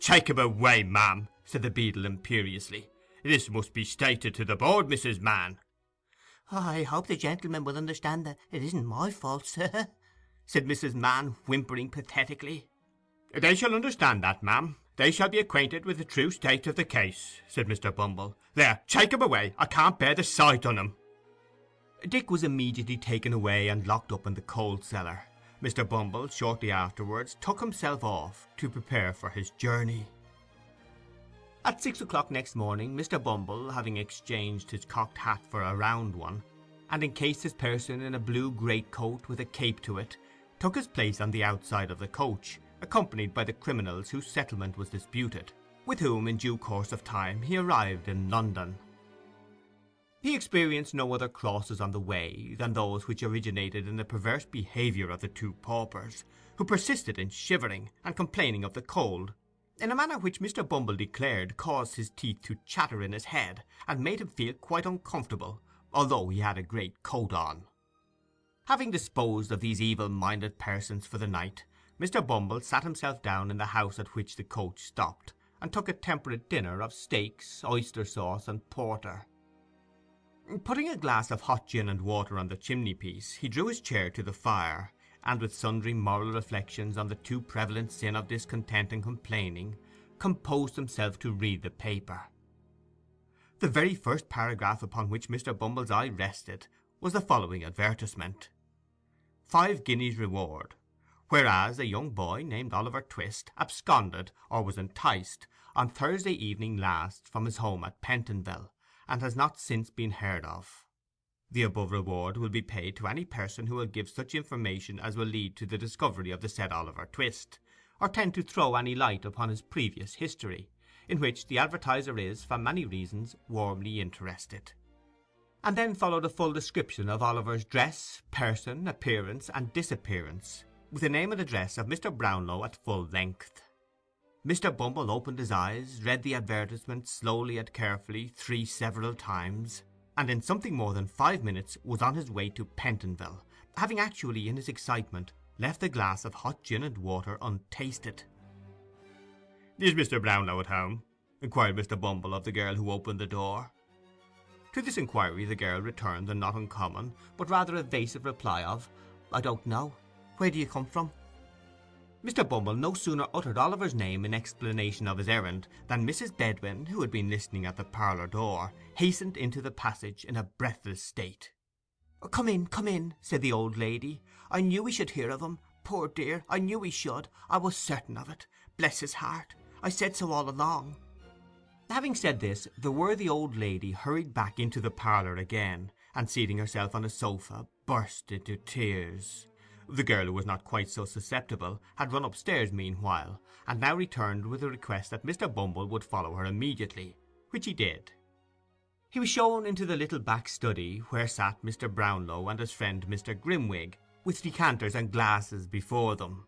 "Take him away, ma'am," said the beadle imperiously. "This must be stated to the board, Mrs. Mann." "I hope the gentlemen will understand that it isn't my fault, sir," said Mrs. Mann, whimpering pathetically. "They shall understand that, ma'am. "They shall be acquainted with the true state of the case," said Mr. Bumble. "There, take him away. I can't bear the sight on him." Dick was immediately taken away and locked up in the coal cellar. Mr. Bumble, shortly afterwards, took himself off to prepare for his journey. At 6 o'clock next morning, Mr. Bumble, having exchanged his cocked hat for a round one, and encased his person in a blue greatcoat with a cape to it, took his place on the outside of the coach, accompanied by the criminals whose settlement was disputed, with whom in due course of time he arrived in London. He experienced no other crosses on the way than those which originated in the perverse behaviour of the two paupers, who persisted in shivering and complaining of the cold, in a manner which Mr. Bumble declared caused his teeth to chatter in his head, and made him feel quite uncomfortable, although he had a great coat on. Having disposed of these evil-minded persons for the night, Mr. Bumble sat himself down in the house at which the coach stopped, and took a temperate dinner of steaks, oyster sauce, and porter. Putting a glass of hot gin and water on the chimney-piece, he drew his chair to the fire, and with sundry moral reflections on the too prevalent sin of discontent and complaining, composed himself to read the paper. The very first paragraph upon which Mr. Bumble's eye rested was the following advertisement: 5 guineas reward. Whereas a young boy named Oliver Twist absconded, or was enticed, on Thursday evening last from his home at Pentonville, and has not since been heard of. The above reward will be paid to any person who will give such information as will lead to the discovery of the said Oliver Twist, or tend to throw any light upon his previous history, in which the advertiser is, for many reasons, warmly interested. And then followed a full description of Oliver's dress, person, appearance, and disappearance, with the name and address of Mr. Brownlow at full length. Mr. Bumble opened his eyes, read the advertisement slowly and carefully 3 several times, and in something more than 5 minutes was on his way to Pentonville, having actually in his excitement left the glass of hot gin and water untasted. "Is Mr. Brownlow at home?" inquired Mr. Bumble of the girl who opened the door. To this inquiry the girl returned the not uncommon, but rather evasive reply of, "I don't know. Where do you come from?" Mr. Bumble no sooner uttered Oliver's name in explanation of his errand than Mrs. Bedwin, who had been listening at the parlour door, hastened into the passage in a breathless state. Come in," said the old lady. "I knew we should hear of him. Poor dear, I knew we should. I was certain of it. Bless his heart. I said so all along." Having said this, the worthy old lady hurried back into the parlour again, and seating herself on a sofa, burst into tears. The girl, who was not quite so susceptible, had run upstairs meanwhile, and now returned with a request that Mr. Bumble would follow her immediately, which he did. He was shown into the little back study, where sat Mr. Brownlow and his friend Mr. Grimwig, with decanters and glasses before them.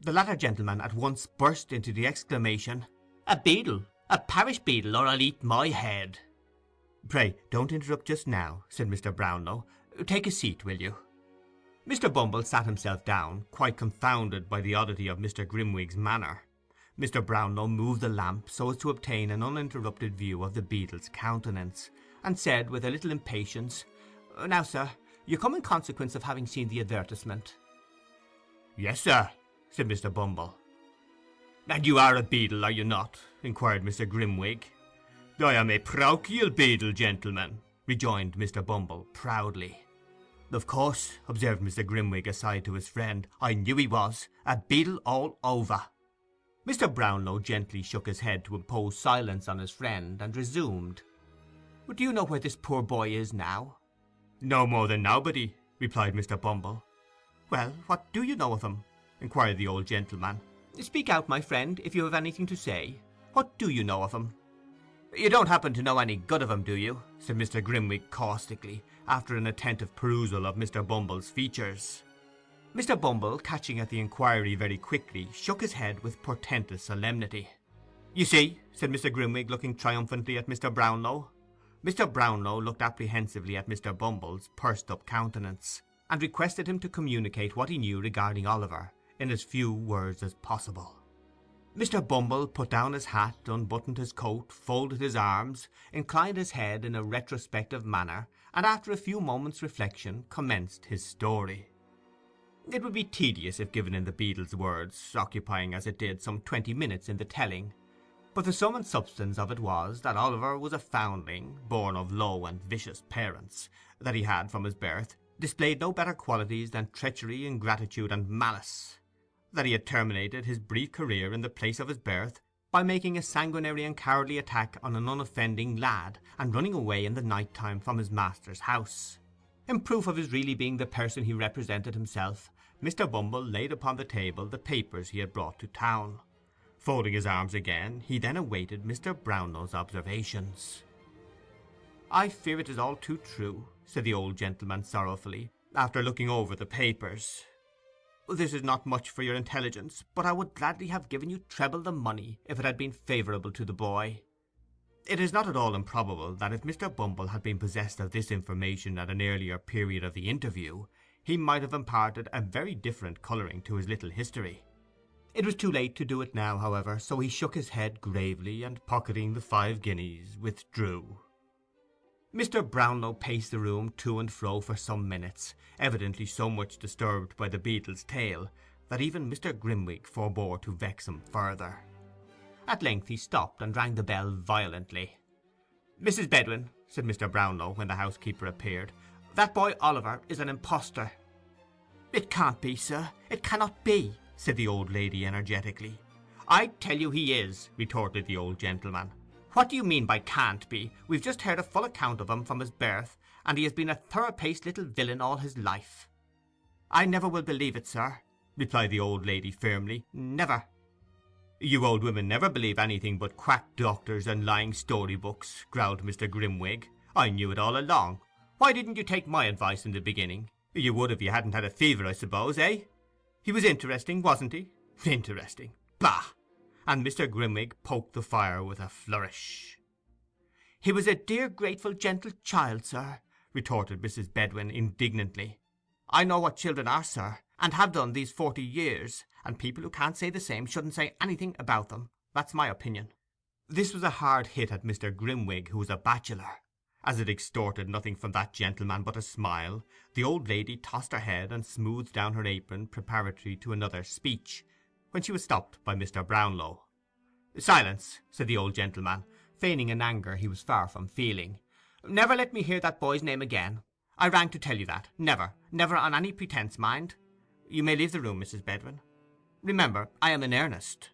The latter gentleman at once burst into the exclamation, "A beadle! A parish beadle, or I'll eat my head!" "Pray, don't interrupt just now," said Mr. Brownlow. "Take a seat, will you?" Mr. Bumble sat himself down, quite confounded by the oddity of Mr. Grimwig's manner. Mr. Brownlow moved the lamp so as to obtain an uninterrupted view of the beadle's countenance, and said with a little impatience, "Now, sir, you come in consequence of having seen the advertisement." "Yes, sir," said Mr. Bumble. "And you are a beadle, are you not?" inquired Mr. Grimwig. "I am a parochial beadle, gentlemen," rejoined Mr. Bumble proudly. "Of course," observed Mr. Grimwig aside to his friend, "I knew he was. A beadle all over." Mr. Brownlow gently shook his head to impose silence on his friend, and resumed, "Do you know where this poor boy is now?" "No more than nobody," replied Mr. Bumble. "Well, what do you know of him?" inquired the old gentleman. "Speak out, my friend, if you have anything to say. What do you know of him?" "You don't happen to know any good of him, do you?" said Mr. Grimwig caustically, after an attentive perusal of Mr. Bumble's features. Mr. Bumble, catching at the inquiry very quickly, shook his head with portentous solemnity. "You see," said Mr. Grimwig, looking triumphantly at Mr. Brownlow. Mr. Brownlow looked apprehensively at Mr. Bumble's pursed-up countenance, and requested him to communicate what he knew regarding Oliver in as few words as possible. Mr. Bumble put down his hat, unbuttoned his coat, folded his arms, inclined his head in a retrospective manner, and after a few moments' reflection commenced his story. It would be tedious if given in the beadle's words, occupying as it did some 20 minutes in the telling, But the sum and substance of it was that Oliver was a foundling, born of low and vicious parents, that he had, from his birth, displayed no better qualities than treachery, ingratitude, and malice, that he had terminated his brief career in the place of his birth by making a sanguinary and cowardly attack on an unoffending lad, and running away in the night time from his master's house. In proof of his really being the person he represented himself, Mr. Bumble laid upon the table the papers he had brought to town. Folding his arms again, he then awaited Mr. Brownlow's observations. "I fear it is all too true," said the old gentleman sorrowfully, after looking over the papers. "This is not much for your intelligence, but I would gladly have given you treble the money if it had been favourable to the boy." It is not at all improbable that if Mr. Bumble had been possessed of this information at an earlier period of the interview, he might have imparted a very different colouring to his little history. It was too late to do it now, however, so he shook his head gravely, and pocketing the 5 guineas, withdrew. Mr. Brownlow paced the room to and fro for some minutes, evidently so much disturbed by the beadle's tale that even Mr. Grimwig forbore to vex him further. At length he stopped and rang the bell violently. "Mrs. Bedwin," said Mr. Brownlow, when the housekeeper appeared, "that boy Oliver is an impostor." "It can't be, sir, it cannot be," said the old lady energetically. "I tell you he is," retorted the old gentleman. "What do you mean by can't be? We've just heard a full account of him from his birth, and he has been a thorough-paced little villain all his life." "I never will believe it, sir," replied the old lady firmly. "Never." "You old women never believe anything but quack doctors and lying story-books," growled Mr. Grimwig. "I knew it all along. Why didn't you take my advice in the beginning? You would if you hadn't had a fever, I suppose, eh? He was interesting, wasn't he? Interesting? Bah!" And Mr. Grimwig poked the fire with a flourish. "He was a dear, grateful, gentle child, sir," retorted Mrs. Bedwin indignantly. "I know what children are, sir, and have done these 40 years, and people who can't say the same shouldn't say anything about them. That's my opinion." This was a hard hit at Mr. Grimwig, who was a bachelor. As it extorted nothing from that gentleman but a smile, the old lady tossed her head and smoothed down her apron preparatory to another speech, when she was stopped by Mr. Brownlow. "Silence," said the old gentleman, feigning an anger he was far from feeling. "Never let me hear that boy's name again. I rang to tell you that. Never, never on any pretence, mind. You may leave the room, Mrs. Bedwin. Remember, I am in earnest."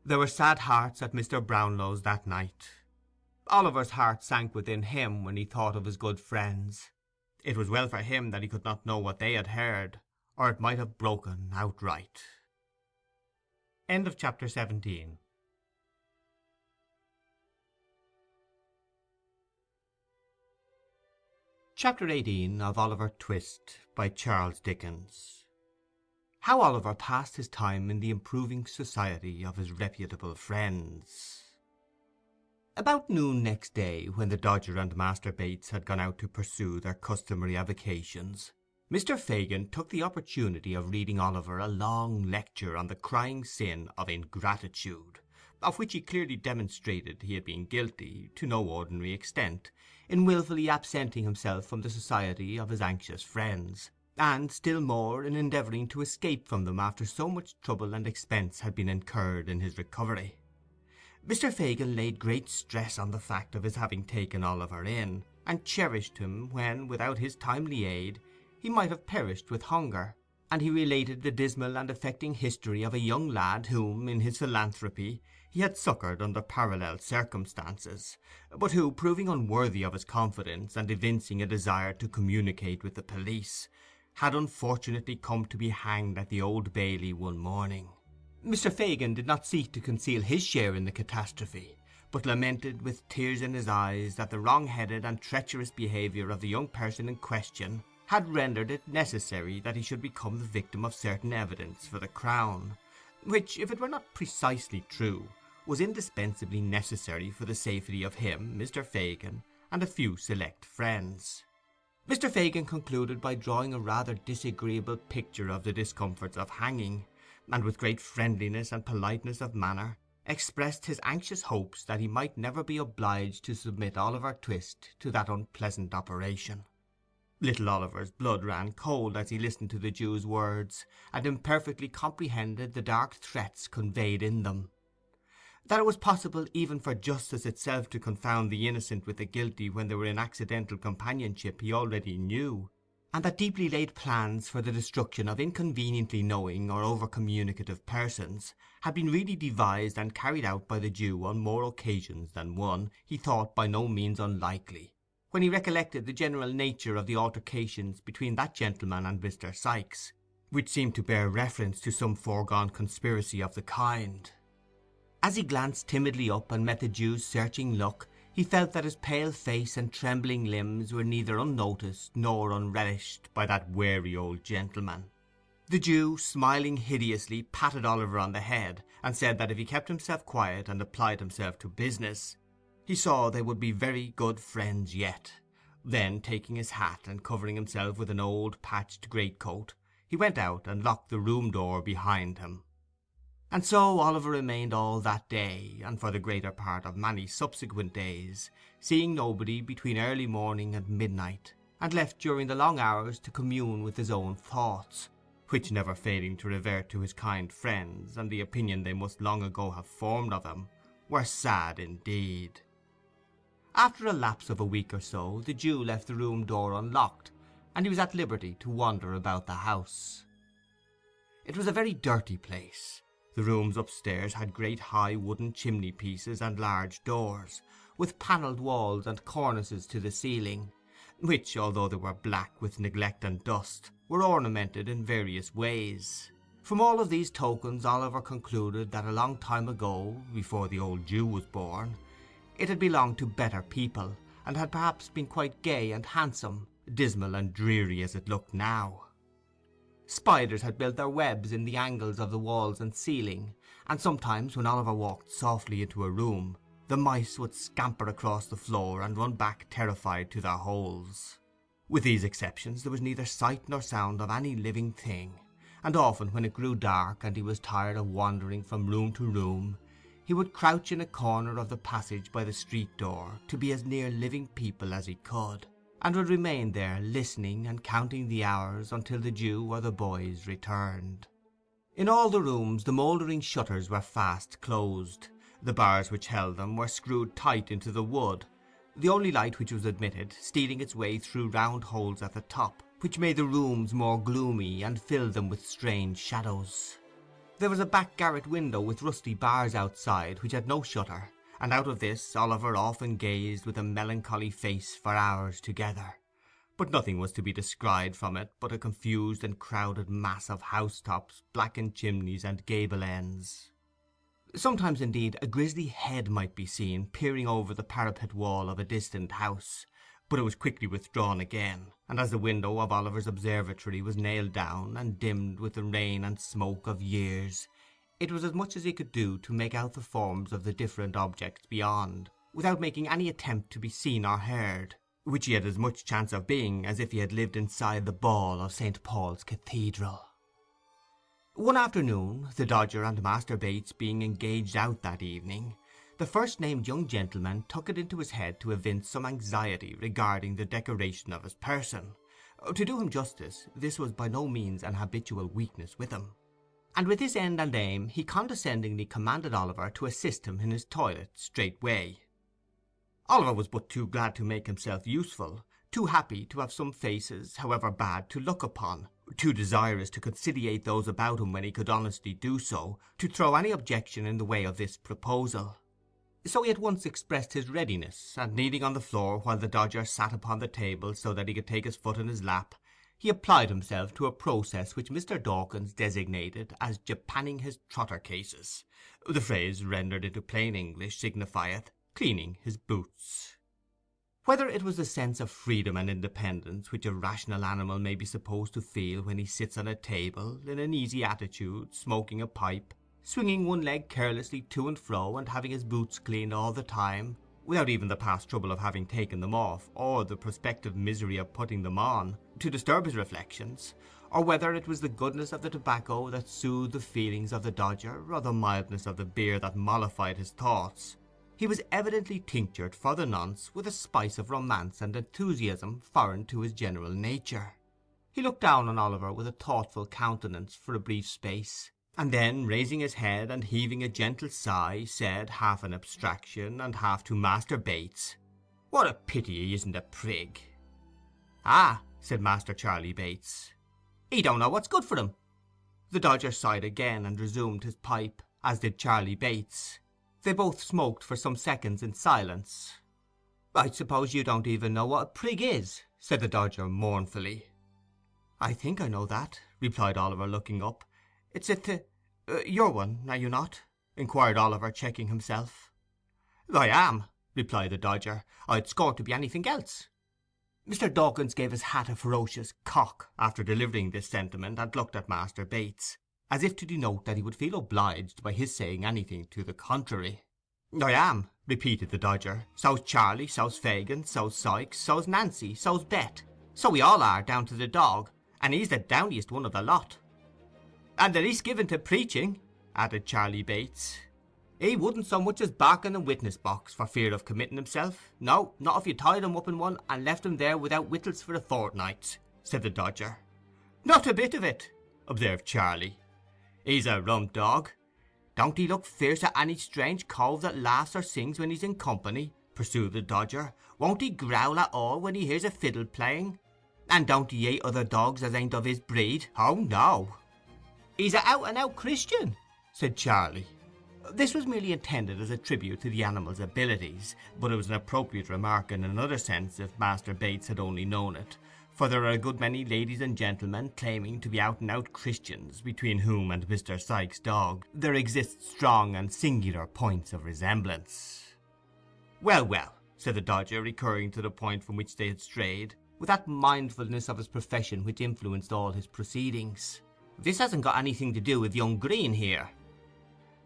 There were sad hearts at Mr. Brownlow's that night. Oliver's heart sank within him when he thought of his good friends. It was well for him that he could not know what they had heard, or it might have broken outright. End of chapter 17. Chapter 18 of Oliver Twist, by Charles Dickens. How Oliver passed his time in the improving society of his reputable friends. About noon next day, when the Dodger and Master Bates had gone out to pursue their customary avocations, Mr. Fagin took the opportunity of reading Oliver a long lecture on the crying sin of ingratitude, of which he clearly demonstrated he had been guilty, to no ordinary extent, in wilfully absenting himself from the society of his anxious friends, and still more in endeavouring to escape from them after so much trouble and expense had been incurred in his recovery. Mr. Fagin laid great stress on the fact of his having taken Oliver in, and cherished him when, without his timely aid, he might have perished with hunger, and he related the dismal and affecting history of a young lad whom, in his philanthropy, he had succoured under parallel circumstances, but who, proving unworthy of his confidence, and evincing a desire to communicate with the police, had unfortunately come to be hanged at the Old Bailey one morning. Mr. Fagin did not seek to conceal his share in the catastrophe, but lamented with tears in his eyes that the wrong-headed and treacherous behaviour of the young person in question had rendered it necessary that he should become the victim of certain evidence for the Crown, which, if it were not precisely true, was indispensably necessary for the safety of him, Mr. Fagin, and a few select friends. Mr. Fagin concluded by drawing a rather disagreeable picture of the discomforts of hanging, and with great friendliness and politeness of manner expressed his anxious hopes that he might never be obliged to submit Oliver Twist to that unpleasant operation. Little Oliver's blood ran cold as he listened to the Jew's words, and imperfectly comprehended the dark threats conveyed in them. That it was possible even for justice itself to confound the innocent with the guilty when they were in accidental companionship he already knew, and that deeply laid plans for the destruction of inconveniently knowing or over-communicative persons had been really devised and carried out by the Jew on more occasions than one, he thought by no means unlikely, when he recollected the general nature of the altercations between that gentleman and Mr. Sikes, which seemed to bear reference to some foregone conspiracy of the kind. As he glanced timidly up and met the Jew's searching look, he felt that his pale face and trembling limbs were neither unnoticed nor unrelished by that wary old gentleman. The Jew, smiling hideously, patted Oliver on the head, and said that if he kept himself quiet and applied himself to business, he saw they would be very good friends yet. Then, taking his hat and covering himself with an old patched greatcoat, he went out and locked the room door behind him. And so Oliver remained all that day, and for the greater part of many subsequent days, seeing nobody between early morning and midnight, and left during the long hours to commune with his own thoughts, which, never failing to revert to his kind friends and the opinion they must long ago have formed of him, were sad indeed. After a lapse of a week or so, the Jew left the room door unlocked, and he was at liberty to wander about the house. It was a very dirty place. The rooms upstairs had great high wooden chimney-pieces and large doors, with panelled walls and cornices to the ceiling, which, although they were black with neglect and dust, were ornamented in various ways. From all of these tokens Oliver concluded that a long time ago, before the old Jew was born, it had belonged to better people, and had perhaps been quite gay and handsome, dismal and dreary as it looked now. Spiders had built their webs in the angles of the walls and ceiling, and sometimes when Oliver walked softly into a room, the mice would scamper across the floor and run back terrified to their holes. With these exceptions there was neither sight nor sound of any living thing, and often when it grew dark and he was tired of wandering from room to room, he would crouch in a corner of the passage by the street door to be as near living people as he could, and would remain there listening and counting the hours until the Jew or the boys returned. In all the rooms the mouldering shutters were fast closed. The bars which held them were screwed tight into the wood, the only light which was admitted stealing its way through round holes at the top, which made the rooms more gloomy and filled them with strange shadows. There was a back garret window with rusty bars outside, which had no shutter, and out of this Oliver often gazed with a melancholy face for hours together. But nothing was to be descried from it but a confused and crowded mass of housetops, blackened chimneys, and gable ends. Sometimes, indeed, a grisly head might be seen peering over the parapet wall of a distant house, but it was quickly withdrawn again, and as the window of Oliver's observatory was nailed down and dimmed with the rain and smoke of years, it was as much as he could do to make out the forms of the different objects beyond, without making any attempt to be seen or heard, which he had as much chance of being as if he had lived inside the ball of St. Paul's Cathedral. One afternoon, the Dodger and Master Bates being engaged out that evening, the first-named young gentleman took it into his head to evince some anxiety regarding the decoration of his person. To do him justice, this was by no means an habitual weakness with him, and with this end and aim he condescendingly commanded Oliver to assist him in his toilet straightway. Oliver was but too glad to make himself useful, too happy to have some faces, however bad, to look upon, too desirous to conciliate those about him when he could honestly do so, to throw any objection in the way of this proposal. So he at once expressed his readiness, and kneeling on the floor while the Dodger sat upon the table so that he could take his foot in his lap, he applied himself to a process which Mr. Dawkins designated as japanning his trotter cases. The phrase, rendered into plain English, signifieth cleaning his boots. Whether it was the sense of freedom and independence which a rational animal may be supposed to feel when he sits on a table, in an easy attitude, smoking a pipe, swinging one leg carelessly to and fro, and having his boots cleaned all the time, without even the past trouble of having taken them off, or the prospective misery of putting them on, to disturb his reflections, or whether it was the goodness of the tobacco that soothed the feelings of the Dodger, or the mildness of the beer that mollified his thoughts, he was evidently tinctured for the nonce with a spice of romance and enthusiasm foreign to his general nature. He looked down on Oliver with a thoughtful countenance for a brief space, and then, raising his head and heaving a gentle sigh, said, half in abstraction and half to Master Bates, "What a pity he isn't a prig." "Ah," said Master Charlie Bates, "he don't know what's good for him." The Dodger sighed again and resumed his pipe, as did Charlie Bates. They both smoked for some seconds in silence. "I suppose you don't even know what a prig is," said the Dodger mournfully. "I think I know that," replied Oliver, looking up. "It's you're one, are you not?" inquired Oliver, checking himself. "I am," replied the Dodger. "I'd scorn to be anything else." Mr. Dawkins gave his hat a ferocious cock after delivering this sentiment, and looked at Master Bates, as if to denote that he would feel obliged by his saying anything to the contrary. "I am," repeated the Dodger. "So's Charlie, so's Fagin, so's Sykes, so's Nancy, so's Bet. So we all are, down to the dog, and he's the downiest one of the lot." "And the least given to preaching," added Charlie Bates. "He wouldn't so much as bark in the witness box for fear of committing himself. No, not if you tied him up in one and left him there without victuals for a fortnight," said the Dodger. "Not a bit of it," observed Charlie. "He's a rum dog. Don't he look fierce at any strange cove that laughs or sings when he's in company?" pursued the Dodger. "Won't he growl at all when he hears a fiddle playing? And don't he hate other dogs as ain't of his breed? Oh, no." "He's a out-and-out Christian," said Charlie. This was merely intended as a tribute to the animal's abilities, but it was an appropriate remark in another sense if Master Bates had only known it, for there are a good many ladies and gentlemen claiming to be out-and-out Christians, between whom and Mr. Sykes' dog there exist strong and singular points of resemblance. "Well, well," said the Dodger, recurring to the point from which they had strayed, with that mindfulness of his profession which influenced all his proceedings, "this hasn't got anything to do with young Green here."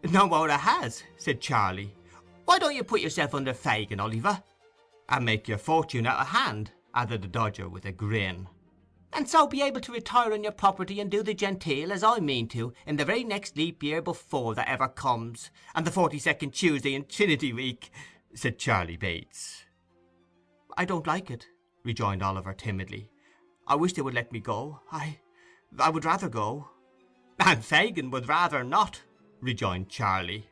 "No more it has," said Charlie. "Why don't you put yourself under Fagin, Oliver?" "And make your fortune out of hand," added the Dodger with a grin. "And so be able to retire on your property and do the genteel, as I mean to, in the very next leap year before that ever comes, and the 42nd Tuesday in Trinity Week," said Charlie Bates. "I don't like it," rejoined Oliver timidly. "I wish they would let me go. I would rather go." "And Fagin would rather not," rejoined Charlie.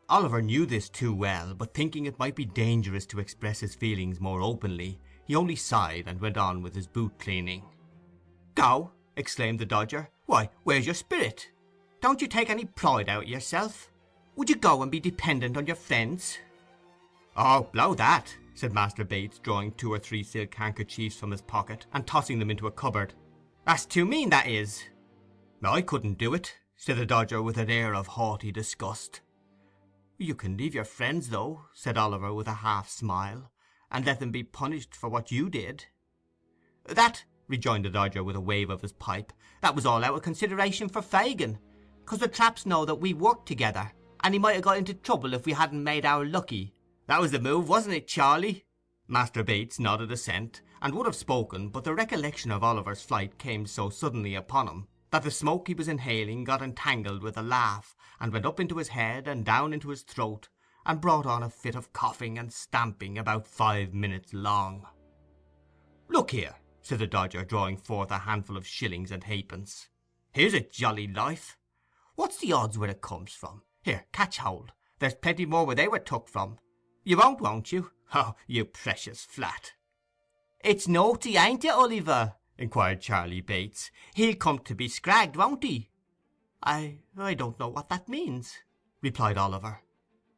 Oliver knew this too well, but thinking it might be dangerous to express his feelings more openly, he only sighed and went on with his boot cleaning. "Go!" exclaimed the Dodger. "Why, where's your spirit? Don't you take any pride out of yourself? Would you go and be dependent on your friends?" "Oh, blow that," said Master Bates, drawing 2 or 3 silk handkerchiefs from his pocket and tossing them into a cupboard. "That's too mean, that is." "I couldn't do it," said the Dodger with an air of haughty disgust. "You can leave your friends, though," said Oliver with a half-smile, "and let them be punished for what you did." "That," rejoined the Dodger with a wave of his pipe, "that was all out of consideration for Fagin, 'cause the traps know that we worked together, and he might have got into trouble if we hadn't made our lucky. That was the move, wasn't it, Charlie?" Master Bates nodded assent, and would have spoken, but the recollection of Oliver's flight came so suddenly upon him that the smoke he was inhaling got entangled with a laugh, and went up into his head and down into his throat, and brought on a fit of coughing and stamping about 5 minutes long. "Look here," said the Dodger, drawing forth a handful of shillings and halfpence. "Here's a jolly life. What's the odds where it comes from? Here, catch hold. There's plenty more where they were took from. You won't you? Oh, you precious flat." "It's naughty, ain't it, Oliver?" inquired Charlie Bates. "He'll come to be scragged, won't he?" I don't know what that means," replied Oliver.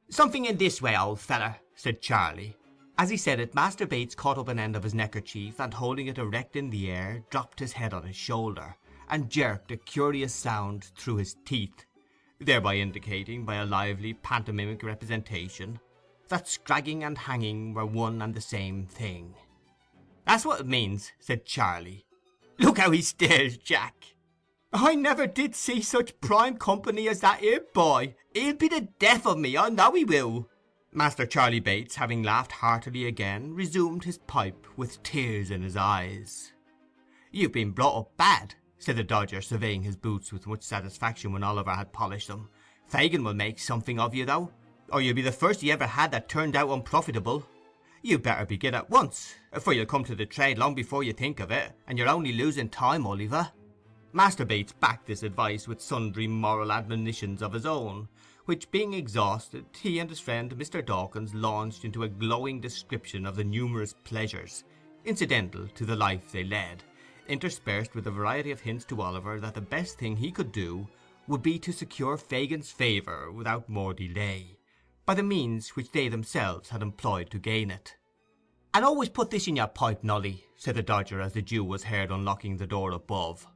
"Something in this way, old feller," said Charlie. As he said it, Master Bates caught up an end of his neckerchief, and holding it erect in the air, dropped his head on his shoulder, and jerked a curious sound through his teeth, thereby indicating, by a lively pantomimic representation, that scragging and hanging were one and the same thing. "That's what it means," said Charlie. "Look how he stares, Jack. I never did see such prime company as that 'ere boy. He'll be the death of me, I know he will." Master Charlie Bates, having laughed heartily again, resumed his pipe with tears in his eyes. "You've been brought up bad," said the Dodger, surveying his boots with much satisfaction when Oliver had polished them. "Fagin will make something of you, though, or you'll be the first he ever had that turned out unprofitable. You'd better begin at once, for you'll come to the trade long before you think of it, and you're only losing time, Oliver." Master Bates backed this advice with sundry moral admonitions of his own, which, being exhausted, he and his friend Mr. Dawkins launched into a glowing description of the numerous pleasures incidental to the life they led, interspersed with a variety of hints to Oliver that the best thing he could do would be to secure Fagin's favour without more delay, by the means which they themselves had employed to gain it. "And always put this in your pipe, Nolly," said the Dodger, as the Jew was heard unlocking the door above.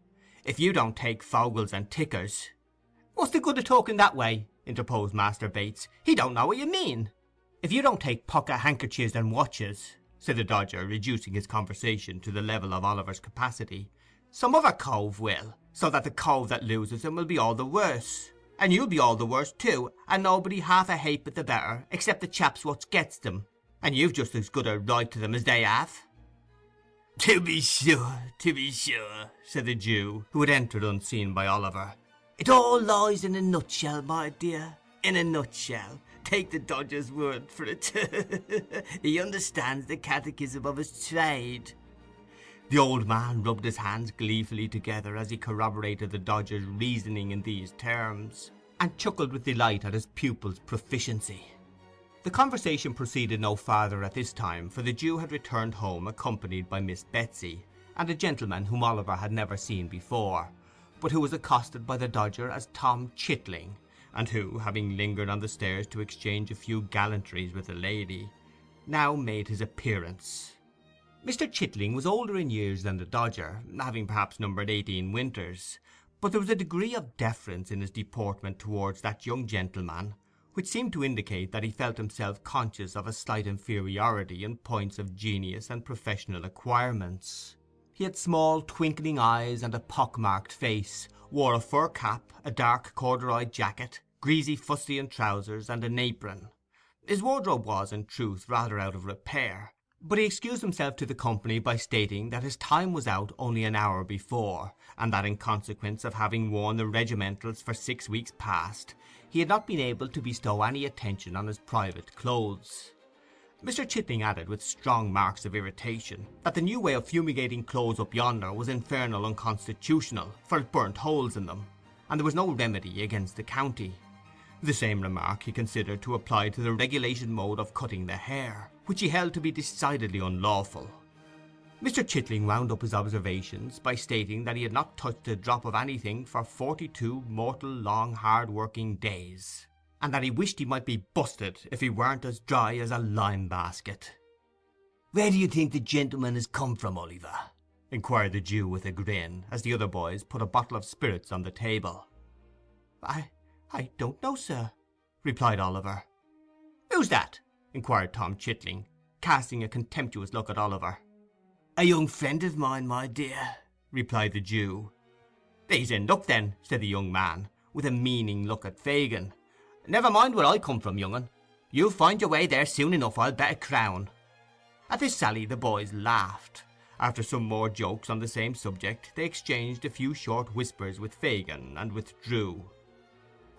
"If you don't take fogels and tickers—" "What's the good of talking that way?" interposed Master Bates. "He don't know what you mean." "If you don't take pocket handkerchiefs and watches," said the Dodger, reducing his conversation to the level of Oliver's capacity, "some other cove will, so that the cove that loses 'em will be all the worse. And you'll be all the worse too, and nobody half a ha'porth the better, except the chaps what gets them. And you've just as good a right to them as they have." To be sure," said the Jew, who had entered unseen by Oliver. "It all lies in a nutshell, my dear, in a nutshell. Take the Dodger's word for it. He understands the catechism of his trade." The old man rubbed his hands gleefully together as he corroborated the Dodger's reasoning in these terms, and chuckled with delight at his pupil's proficiency. The conversation proceeded no farther at this time, for the Jew had returned home accompanied by Miss Betsy, and a gentleman whom Oliver had never seen before, but who was accosted by the Dodger as Tom Chitling, and who, having lingered on the stairs to exchange a few gallantries with the lady, now made his appearance. Mr. Chitling was older in years than the Dodger, having perhaps numbered 18 winters, but there was a degree of deference in his deportment towards that young gentleman which seemed to indicate that he felt himself conscious of a slight inferiority in points of genius and professional acquirements. He had small twinkling eyes and a pock-marked face, wore a fur cap, a dark corduroy jacket, greasy fustian trousers, and an apron. His wardrobe was, in truth, rather out of repair, but he excused himself to the company by stating that his time was out only an hour before, and that in consequence of having worn the regimentals for 6 weeks past, he had not been able to bestow any attention on his private clothes. Mr. Chitling added, with strong marks of irritation, that the new way of fumigating clothes up yonder was infernal unconstitutional, for it burnt holes in them, and there was no remedy against the county. The same remark he considered to apply to the regulation mode of cutting the hair, which he held to be decidedly unlawful. Mr. Chitling wound up his observations by stating that he had not touched a drop of anything for 42 mortal long hard-working days, and that he wished he might be busted if he weren't as dry as a lime-basket. "Where do you think the gentleman has come from, Oliver?" inquired the Jew with a grin, as the other boys put a bottle of spirits on the table. I don't know, sir," replied Oliver. "Who's that?" inquired Tom Chitling, casting a contemptuous look at Oliver. "A young friend of mine, my dear," replied the Jew. "He's in luck, then," said the young man, with a meaning look at Fagin. "Never mind where I come from, young'un. You'll find your way there soon enough, I'll bet a crown." At this sally the boys laughed. After some more jokes on the same subject, they exchanged a few short whispers with Fagin, and withdrew.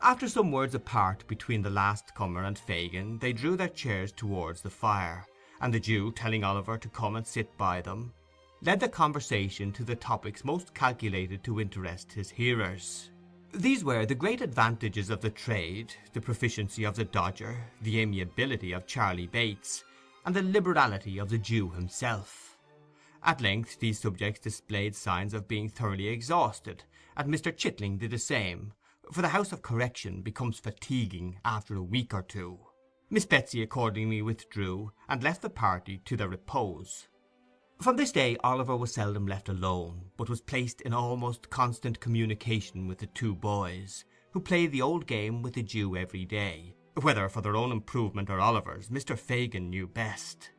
After some words apart between the last comer and Fagin, they drew their chairs towards the fire, and the Jew, telling Oliver to come and sit by them, led the conversation to the topics most calculated to interest his hearers. These were the great advantages of the trade, the proficiency of the Dodger, the amiability of Charley Bates, and the liberality of the Jew himself. At length these subjects displayed signs of being thoroughly exhausted, and Mr. Chitling did the same, for the house of correction becomes fatiguing after a week or two. Miss Betsy accordingly withdrew, and left the party to their repose. From this day Oliver was seldom left alone, but was placed in almost constant communication with the two boys, who played the old game with the Jew every day, whether for their own improvement or Oliver's, Mr. Fagin knew best.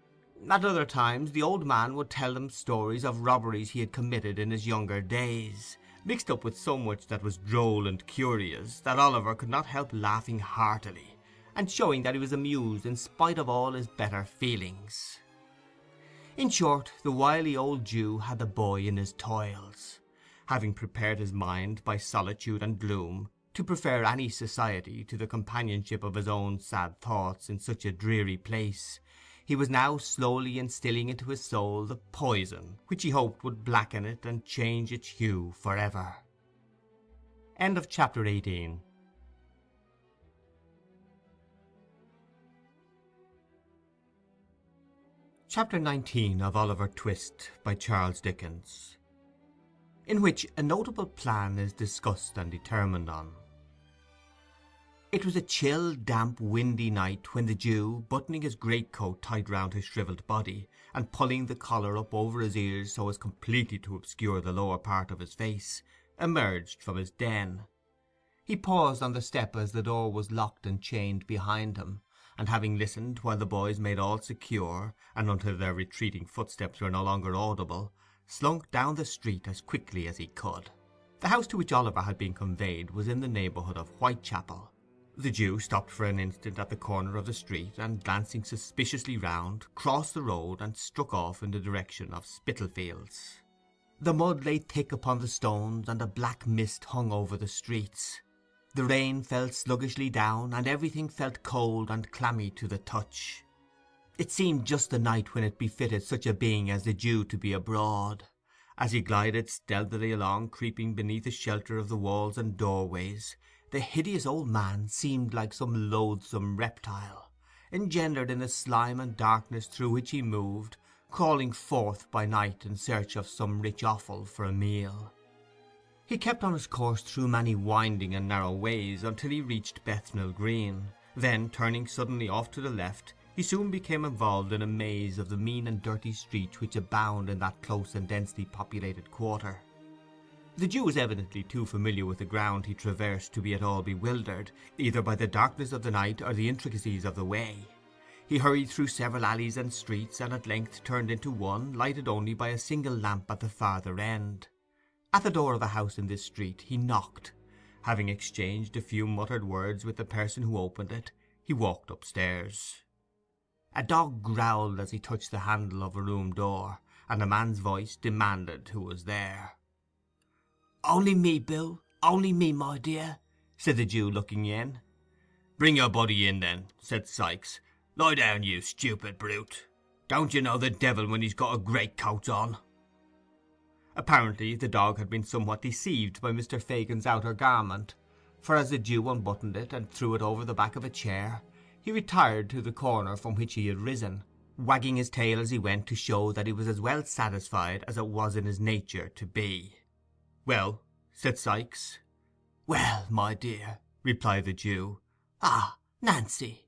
At other times the old man would tell them stories of robberies he had committed in his younger days, mixed up with so much that was droll and curious that Oliver could not help laughing heartily, and showing that he was amused in spite of all his better feelings. In short, the wily old Jew had the boy in his toils. Having prepared his mind by solitude and gloom to prefer any society to the companionship of his own sad thoughts in such a dreary place, he was now slowly instilling into his soul the poison which he hoped would blacken it and change its hue for ever. End of chapter 18. Chapter 19 of Oliver Twist by Charles Dickens, in which a notable plan is discussed and determined on. It was a chill, damp, windy night when the Jew, buttoning his greatcoat tight round his shrivelled body, and pulling the collar up over his ears so as completely to obscure the lower part of his face, emerged from his den. He paused on the step as the door was locked and chained behind him, and having listened while the boys made all secure, and until their retreating footsteps were no longer audible, slunk down the street as quickly as he could. The house to which Oliver had been conveyed was in the neighbourhood of Whitechapel. The Jew stopped for an instant at the corner of the street, and glancing suspiciously round, crossed the road and struck off in the direction of Spitalfields. The mud lay thick upon the stones, and a black mist hung over the streets. The rain fell sluggishly down, and everything felt cold and clammy to the touch. It seemed just the night when it befitted such a being as the Jew to be abroad. As he glided stealthily along, creeping beneath the shelter of the walls and doorways, the hideous old man seemed like some loathsome reptile, engendered in the slime and darkness through which he moved, crawling forth by night in search of some rich offal for a meal. He kept on his course through many winding and narrow ways until he reached Bethnal Green. Then, turning suddenly off to the left, he soon became involved in a maze of the mean and dirty streets which abound in that close and densely populated quarter. The Jew was evidently too familiar with the ground he traversed to be at all bewildered, either by the darkness of the night or the intricacies of the way. He hurried through several alleys and streets, and at length turned into one, lighted only by a single lamp at the farther end. At the door of a house in this street he knocked. Having exchanged a few muttered words with the person who opened it, he walked upstairs. A dog growled as he touched the handle of a room door, and a man's voice demanded who was there. "Only me, Bill, only me, my dear," said the Jew, looking in. "Bring your body in, then," said Sikes. "Lie down, you stupid brute. Don't you know the devil when he's got a greatcoat on?" Apparently the dog had been somewhat deceived by Mr. Fagin's outer garment, for as the Jew unbuttoned it and threw it over the back of a chair, he retired to the corner from which he had risen, wagging his tail as he went to show that he was as well satisfied as it was in his nature to be. "Well," said Sikes. "Well, my dear," replied the Jew. "Ah, Nancy."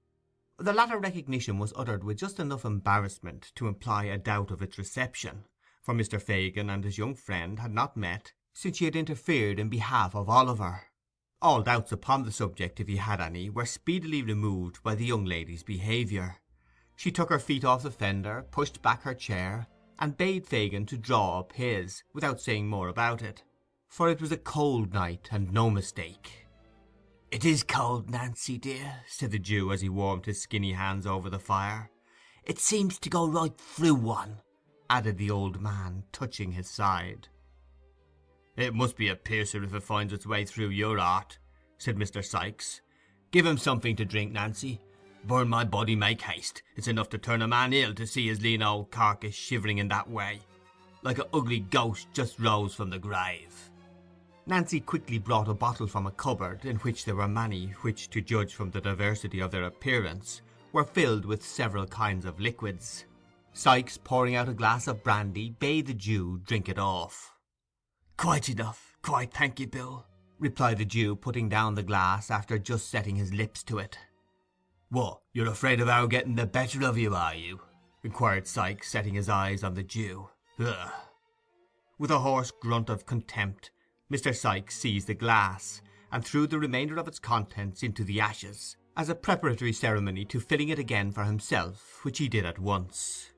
The latter recognition was uttered with just enough embarrassment to imply a doubt of its reception, for Mr. Fagin and his young friend had not met since he had interfered in behalf of Oliver. All doubts upon the subject, if he had any, were speedily removed by the young lady's behaviour. She took her feet off the fender, pushed back her chair, and bade Fagin to draw up his, without saying more about it, for it was a cold night and no mistake. "It is cold, Nancy dear," said the Jew as he warmed his skinny hands over the fire. "It seems to go right through one," added the old man, touching his side. "It must be a piercer if it finds its way through your heart," said Mr. Sikes. "Give him something to drink, Nancy. Burn my body, make haste. It's enough to turn a man ill to see his lean old carcass shivering in that way, like a ugly ghost just rose from the grave." Nancy quickly brought a bottle from a cupboard, in which there were many, which, to judge from the diversity of their appearance, were filled with several kinds of liquids. Sikes, pouring out a glass of brandy, bade the Jew drink it off. "Quite enough, quite, thank you, Bill," replied the Jew, putting down the glass after just setting his lips to it. "What, you're afraid of our getting the better of you, are you?" inquired Sikes, setting his eyes on the Jew. "Ugh." With a hoarse grunt of contempt, Mr. Sikes seized the glass, and threw the remainder of its contents into the ashes, as a preparatory ceremony to filling it again for himself, which he did at once.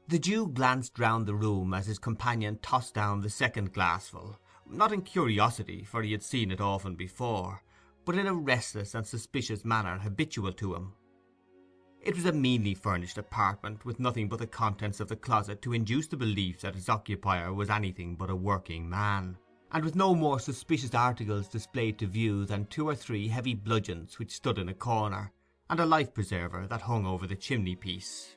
The Jew glanced round the room as his companion tossed down the second glassful, not in curiosity, for he had seen it often before, but in a restless and suspicious manner habitual to him. It was a meanly furnished apartment, with nothing but the contents of the closet to induce the belief that its occupier was anything but a working man, and with no more suspicious articles displayed to view than 2 or 3 heavy bludgeons which stood in a corner, and a life-preserver that hung over the chimney-piece.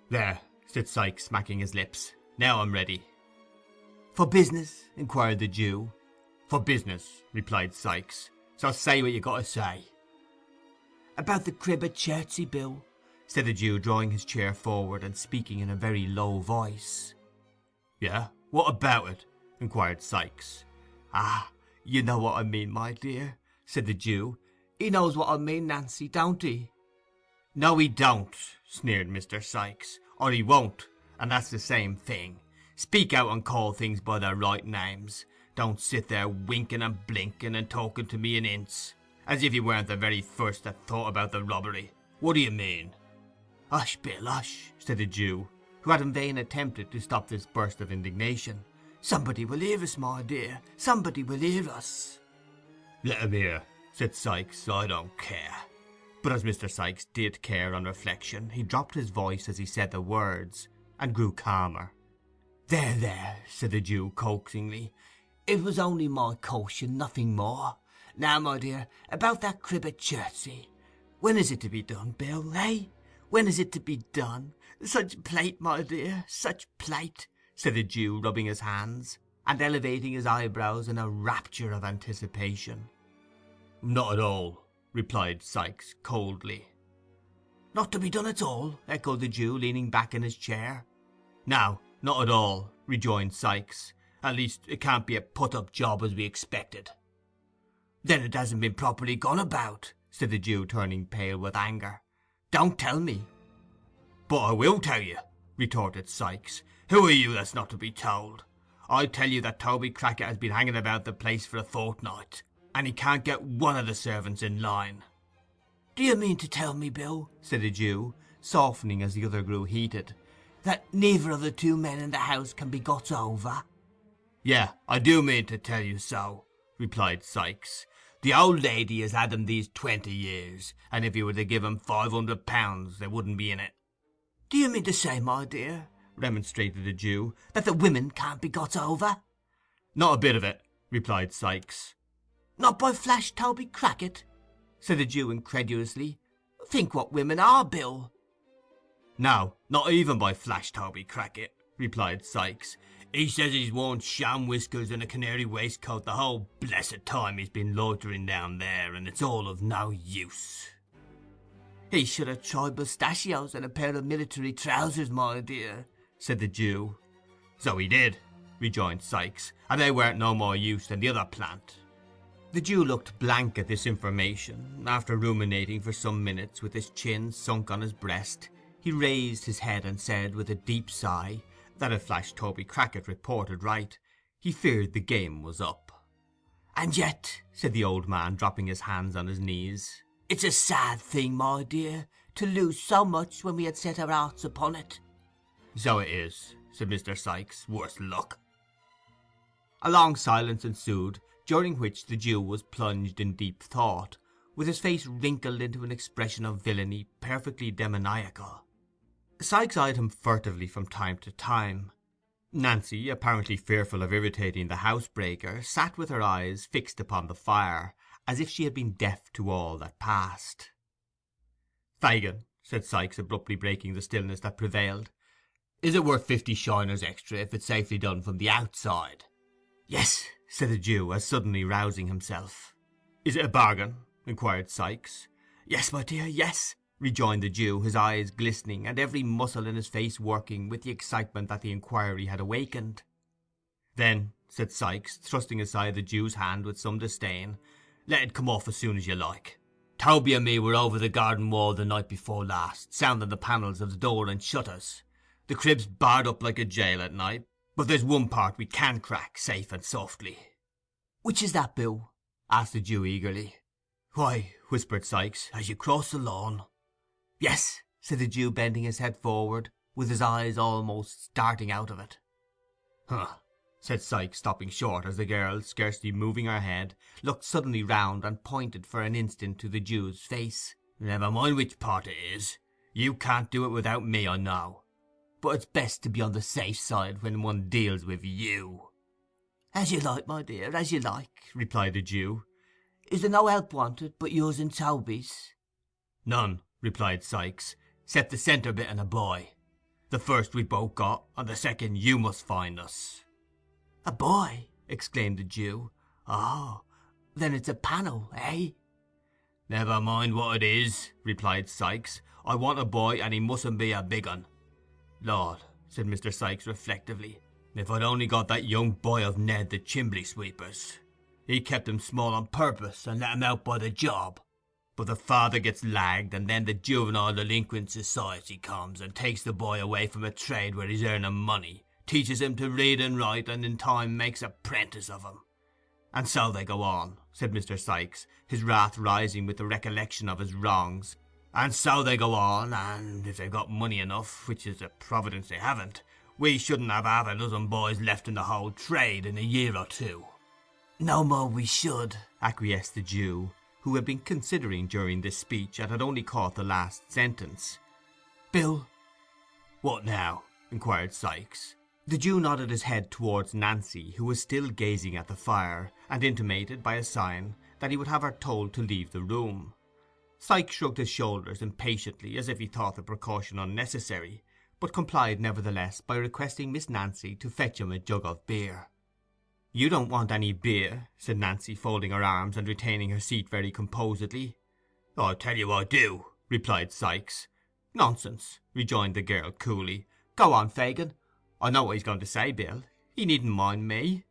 "There," said Sikes, smacking his lips. "Now I'm ready." "For business?" inquired the Jew. "For business," replied Sikes. "So say what you got to say." "About the crib at Chertsey, Bill," said the Jew, drawing his chair forward and speaking in a very low voice. "Yeah, what about it?" inquired Sikes. "Ah, you know what I mean, my dear," said the Jew. "He knows what I mean, Nancy, don't he?" "No, he don't," sneered Mr. Sikes, "or he won't, and that's the same thing. Speak out and call things by their right names. Don't sit there winking and blinking and talking to me in hints, as if you weren't the very first that thought about the robbery. What do you mean?" "Hush, Bill, hush," said the Jew, who had in vain attempted to stop this burst of indignation. "Somebody will hear us, my dear, somebody will hear us." "Let him hear," said Sikes. "I don't care." But as Mr. Sikes did care on reflection, he dropped his voice as he said the words, and grew calmer. "There, there," said the Jew coaxingly. "It was only my caution, nothing more. Now, my dear, about that crib at Chertsey. When is it to be done, Bill, eh? When is it to be done? Such plate, my dear, such plate," said the Jew, rubbing his hands, and elevating his eyebrows in a rapture of anticipation. "Not at all," replied Sikes coldly. "Not to be done at all?" echoed the Jew, leaning back in his chair. "No, not at all," rejoined Sikes. "At least, it can't be a put-up job as we expected." "Then it hasn't been properly gone about," said the Jew, turning pale with anger. "Don't tell me." "But I will tell you," retorted Sikes. "Who are you that's not to be told? I tell you that Toby Crackit has been hanging about the place for a fortnight, and he can't get one of the servants in line." "Do you mean to tell me, Bill," said the Jew, softening as the other grew heated, "that neither of the two men in the house can be got over?" "Yeah, I do mean to tell you so," replied Sikes. "The old lady has had 'em these 20 years, and if you were to give 'em £500 they wouldn't be in it." "Do you mean to say, my dear," remonstrated the Jew, "that the women can't be got over?" "Not a bit of it," replied Sikes. "Not by Flash Toby Crackit?" said the Jew incredulously. "Think what women are, Bill." "No, not even by Flash Toby Crackit," replied Sikes. "He says he's worn sham whiskers and a canary waistcoat the whole blessed time he's been loitering down there, and it's all of no use." "He should have tried mustachios and a pair of military trousers, my dear," said the Jew. "So he did," rejoined Sikes, "and they weren't no more use than the other plant." The Jew looked blank at this information. After ruminating for some minutes, with his chin sunk on his breast, he raised his head and said, with a deep sigh, that if Flash Toby Crackit reported right, he feared the game was up. "And yet," said the old man, dropping his hands on his knees, "it's a sad thing, my dear, to lose so much when we had set our hearts upon it." "So it is," said Mr. Sikes. "Worse luck." A long silence ensued, during which the Jew was plunged in deep thought, with his face wrinkled into an expression of villainy perfectly demoniacal. Sikes eyed him furtively from time to time. Nancy, apparently fearful of irritating the housebreaker, sat with her eyes fixed upon the fire, as if she had been deaf to all that passed. "Fagin," said Sikes, abruptly breaking the stillness that prevailed, "is it worth 50 shiners extra if it's safely done from the outside?" "Yes," said the Jew, as suddenly rousing himself. "Is it a bargain?" inquired Sikes. "Yes, my dear, yes," rejoined the Jew, his eyes glistening, and every muscle in his face working with the excitement that the inquiry had awakened. "Then," said Sikes, thrusting aside the Jew's hand with some disdain, "let it come off as soon as you like. Toby and me were over the garden wall the night before last, sounding the panels of the door and shutters. The crib's barred up like a jail at night, but there's one part we can crack safe and softly." "Which is that, Bill?" asked the Jew eagerly. "Why," whispered Sikes, "as you cross the lawn." "Yes," said the Jew, bending his head forward, with his eyes almost starting out of it. "Huh," said Sikes, stopping short as the girl, scarcely moving her head, looked suddenly round and pointed for an instant to the Jew's face. "Never mind which part it is. You can't do it without me, I know. But it's best to be on the safe side when one deals with you." "As you like, my dear, as you like," replied the Jew. "Is there no help wanted but yours and Toby's?" "None," replied Sikes, "except the centre bit and a boy. The first we both got, and the second you must find us." "A boy!" exclaimed the Jew. Oh, then it's a panel, eh? Never mind what it is, replied Sikes. I want a boy, and he mustn't be a big un. Lord, said Mr. Sikes reflectively, if I'd only got that young boy of Ned the chimbley sweeper's. He kept him small on purpose and let him out by the job. But the father gets lagged, and then the Juvenile Delinquent Society comes and takes the boy away from a trade where he's earning money, teaches him to read and write, and in time makes a prentice of him. And so they go on, said Mr. Sikes, his wrath rising with the recollection of his wrongs. And so they go on, and if they've got money enough, which is a providence they haven't, we shouldn't have half a dozen boys left in the whole trade in a year or two. No more we should, acquiesced the Jew, who had been considering during this speech and had only caught the last sentence. Bill. What now? inquired Sikes. The Jew nodded his head towards Nancy, who was still gazing at the fire, and intimated by a sign that he would have her told to leave the room. Sikes shrugged his shoulders impatiently, as if he thought the precaution unnecessary, but complied nevertheless by requesting Miss Nancy to fetch him a jug of beer. "You don't want any beer," said Nancy, folding her arms and retaining her seat very composedly. "I tell you I do," replied Sikes. "Nonsense," rejoined the girl coolly. "Go on, Fagin. I know what he's going to say, Bill. He needn't mind me."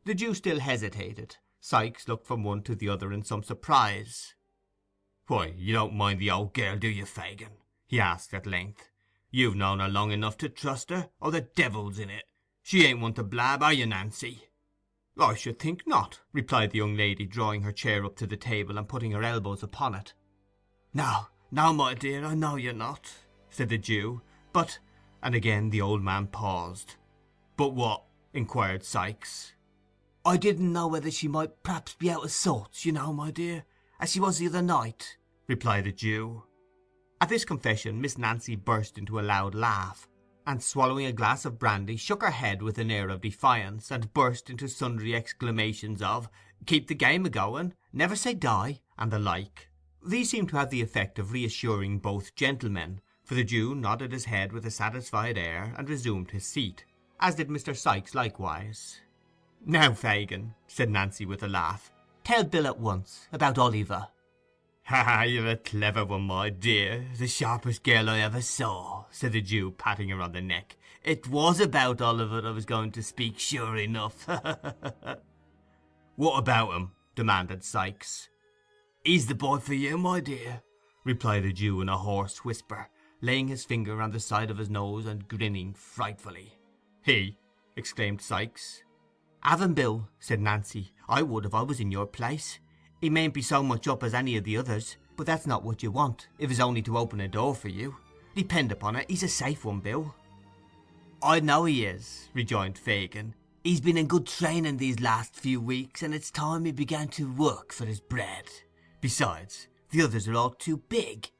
The Jew still hesitated. Sikes looked from one to the other in some surprise. "Why, you don't mind the old girl, do you, Fagin?" he asked at length. "You've known her long enough to trust her, or the devil's in it. She ain't one to blab, are you, Nancy?" "I should think not," replied the young lady, drawing her chair up to the table and putting her elbows upon it. No, my dear, I know you're not," said the Jew. "But—" and again the old man paused. "But what?" inquired Sikes. "I didn't know whether she might perhaps be out of sorts, you know, my dear, as she was the other night," replied the Jew. At this confession Miss Nancy burst into a loud laugh, and swallowing a glass of brandy shook her head with an air of defiance, and burst into sundry exclamations of "Keep the game a-going," "Never say die," and the like. These seemed to have the effect of reassuring both gentlemen, for the Jew nodded his head with a satisfied air, and resumed his seat, as did Mr. Sikes likewise. "Now, Fagin," said Nancy with a laugh, "tell Bill at once about Oliver." "Ha, you're a clever one, my dear, the sharpest girl I ever saw," said the Jew, patting her on the neck. "It was about Oliver I was going to speak, sure enough." "What about him?" demanded Sikes. "He's the boy for you, my dear," replied the Jew in a hoarse whisper, laying his finger on the side of his nose and grinning frightfully. "He!" exclaimed Sikes. "Have him, Bill," said Nancy. "I would if I was in your place. He mayn't be so much up as any of the others, but that's not what you want, if it's only to open a door for you. Depend upon it, he's a safe one, Bill." "I know he is," rejoined Fagin. "He's been in good training these last few weeks, and it's time he began to work for his bread. Besides, the others are all too big."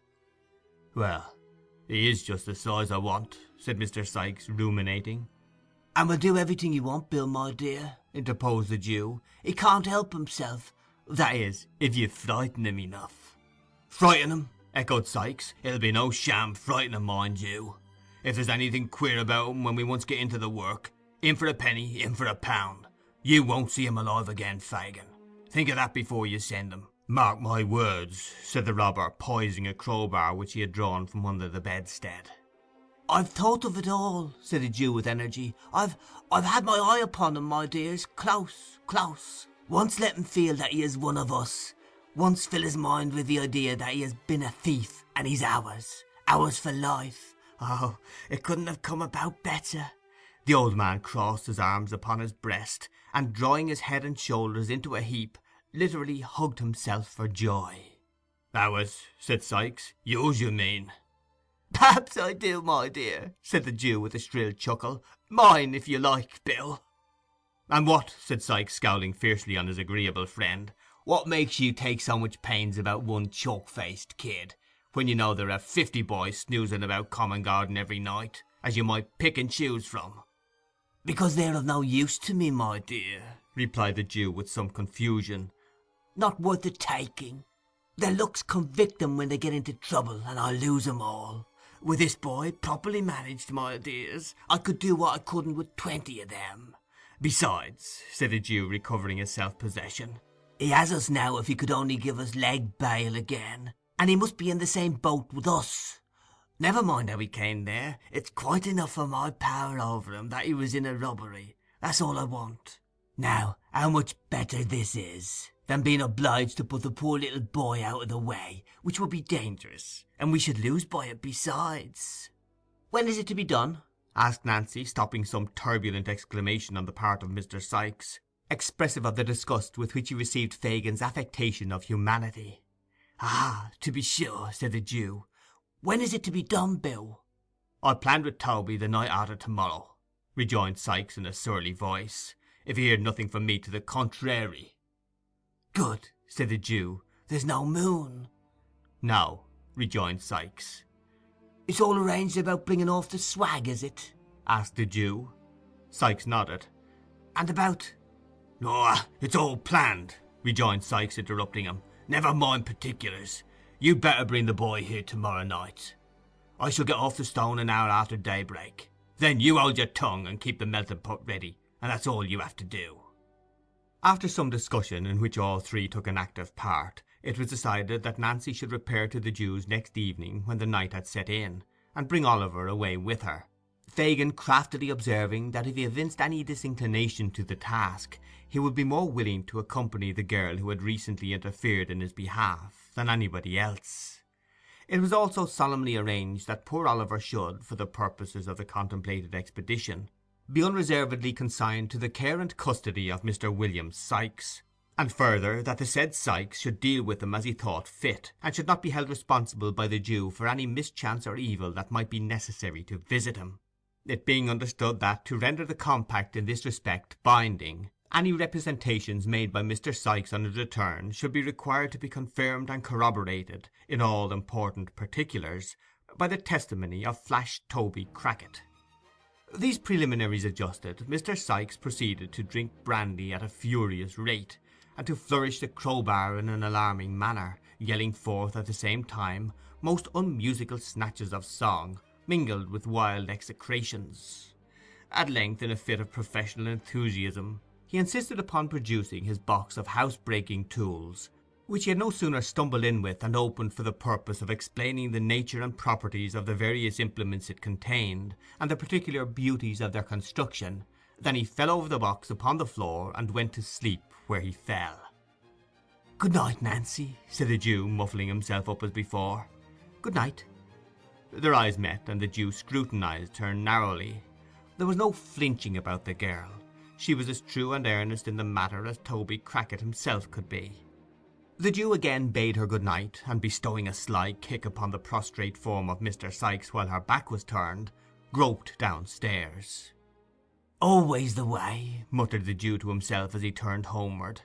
"Well, he is just the size I want," said Mr. Sikes, ruminating. "And we'll do everything you want, Bill, my dear," interposed the Jew. "He can't help himself. That is, if you frighten him enough." "Frighten him?" echoed Sikes. "It'll be no sham frightening, mind you. If there's anything queer about him when we once get into the work, in for a penny, in for a pound. You won't see him alive again, Fagin. Think of that before you send him. Mark my words," said the robber, poising a crowbar which he had drawn from under the bedstead. "I've thought of it all," said the Jew with energy. I've had my eye upon him, my dears, close. Once let him feel that he is one of us. Once fill his mind with the idea that he has been a thief, and he's ours for life. Oh, it couldn't have come about better." The old man crossed his arms upon his breast, and drawing his head and shoulders into a heap, literally hugged himself for joy. "Ours," said Sikes. "Yours, you mean." "Perhaps I do, my dear," said the Jew with a shrill chuckle. "Mine, if you like, Bill." "And what," said Sikes, scowling fiercely on his agreeable friend, "what makes you take so much pains about one chalk-faced kid, when you know there are 50 boys snoozing about Common Garden every night, as you might pick and choose from?" "Because they're of no use to me, my dear," replied the Jew with some confusion. "Not worth the taking. Their looks convict them when they get into trouble, and I lose 'em all. With this boy, properly managed, my dears, I could do what I couldn't with 20 of them. Besides, said the Jew, recovering his self-possession, he has us now if he could only give us leg bail again, and he must be in the same boat with us. Never mind how he came there, it's quite enough for my power over him that he was in a robbery. That's all I want. Now, how much better this is than being obliged to put the poor little boy out of the way, which would be dangerous, and we should lose by it besides. When is it to be done? Asked Nancy, stopping some turbulent exclamation on the part of Mr. Sikes, expressive of the disgust with which he received Fagin's affectation of humanity. Ah, to be sure, said the Jew. When is it to be done, Bill? I planned with Toby the night after tomorrow, rejoined Sikes in a surly voice, if he heard nothing from me to the contrary. Good, said the Jew. There's no moon. No, rejoined Sikes. It's all arranged about bringing off the swag, is it? asked the Jew. Sikes nodded. And about... Oh, it's all planned, rejoined Sikes, interrupting him. Never mind particulars. You'd better bring the boy here tomorrow night. I shall get off the stone an hour after daybreak. Then you hold your tongue and keep the melting pot ready, and that's all you have to do. After some discussion, in which all three took an active part, it was decided that Nancy should repair to the Jew's next evening when the night had set in, and bring Oliver away with her, Fagin craftily observing that if he evinced any disinclination to the task, he would be more willing to accompany the girl who had recently interfered in his behalf than anybody else. It was also solemnly arranged that poor Oliver should, for the purposes of the contemplated expedition, be unreservedly consigned to the care and custody of Mr. William Sikes, and further that the said Sikes should deal with him as he thought fit, and should not be held responsible by the Jew for any mischance or evil that might be necessary to visit him, it being understood that, to render the compact in this respect binding, any representations made by Mr. Sikes on his return should be required to be confirmed and corroborated in all important particulars by the testimony of Flash Toby Crackit. These preliminaries adjusted, Mr. Sikes proceeded to drink brandy at a furious rate, and to flourish the crowbar in an alarming manner, yelling forth at the same time most unmusical snatches of song, mingled with wild execrations. At length, in a fit of professional enthusiasm, he insisted upon producing his box of house-breaking tools, which he had no sooner stumbled in with and opened for the purpose of explaining the nature and properties of the various implements it contained, and the particular beauties of their construction, than he fell over the box upon the floor and went to sleep where he fell. "Good night, Nancy," said the Jew, muffling himself up as before. "Good night." Their eyes met, and the Jew scrutinized her narrowly. There was no flinching about the girl. She was as true and earnest in the matter as Toby Crackit himself could be. The Jew again bade her good night, and bestowing a sly kick upon the prostrate form of Mr. Sikes while her back was turned, groped downstairs. "Always the way," muttered the Jew to himself as he turned homeward.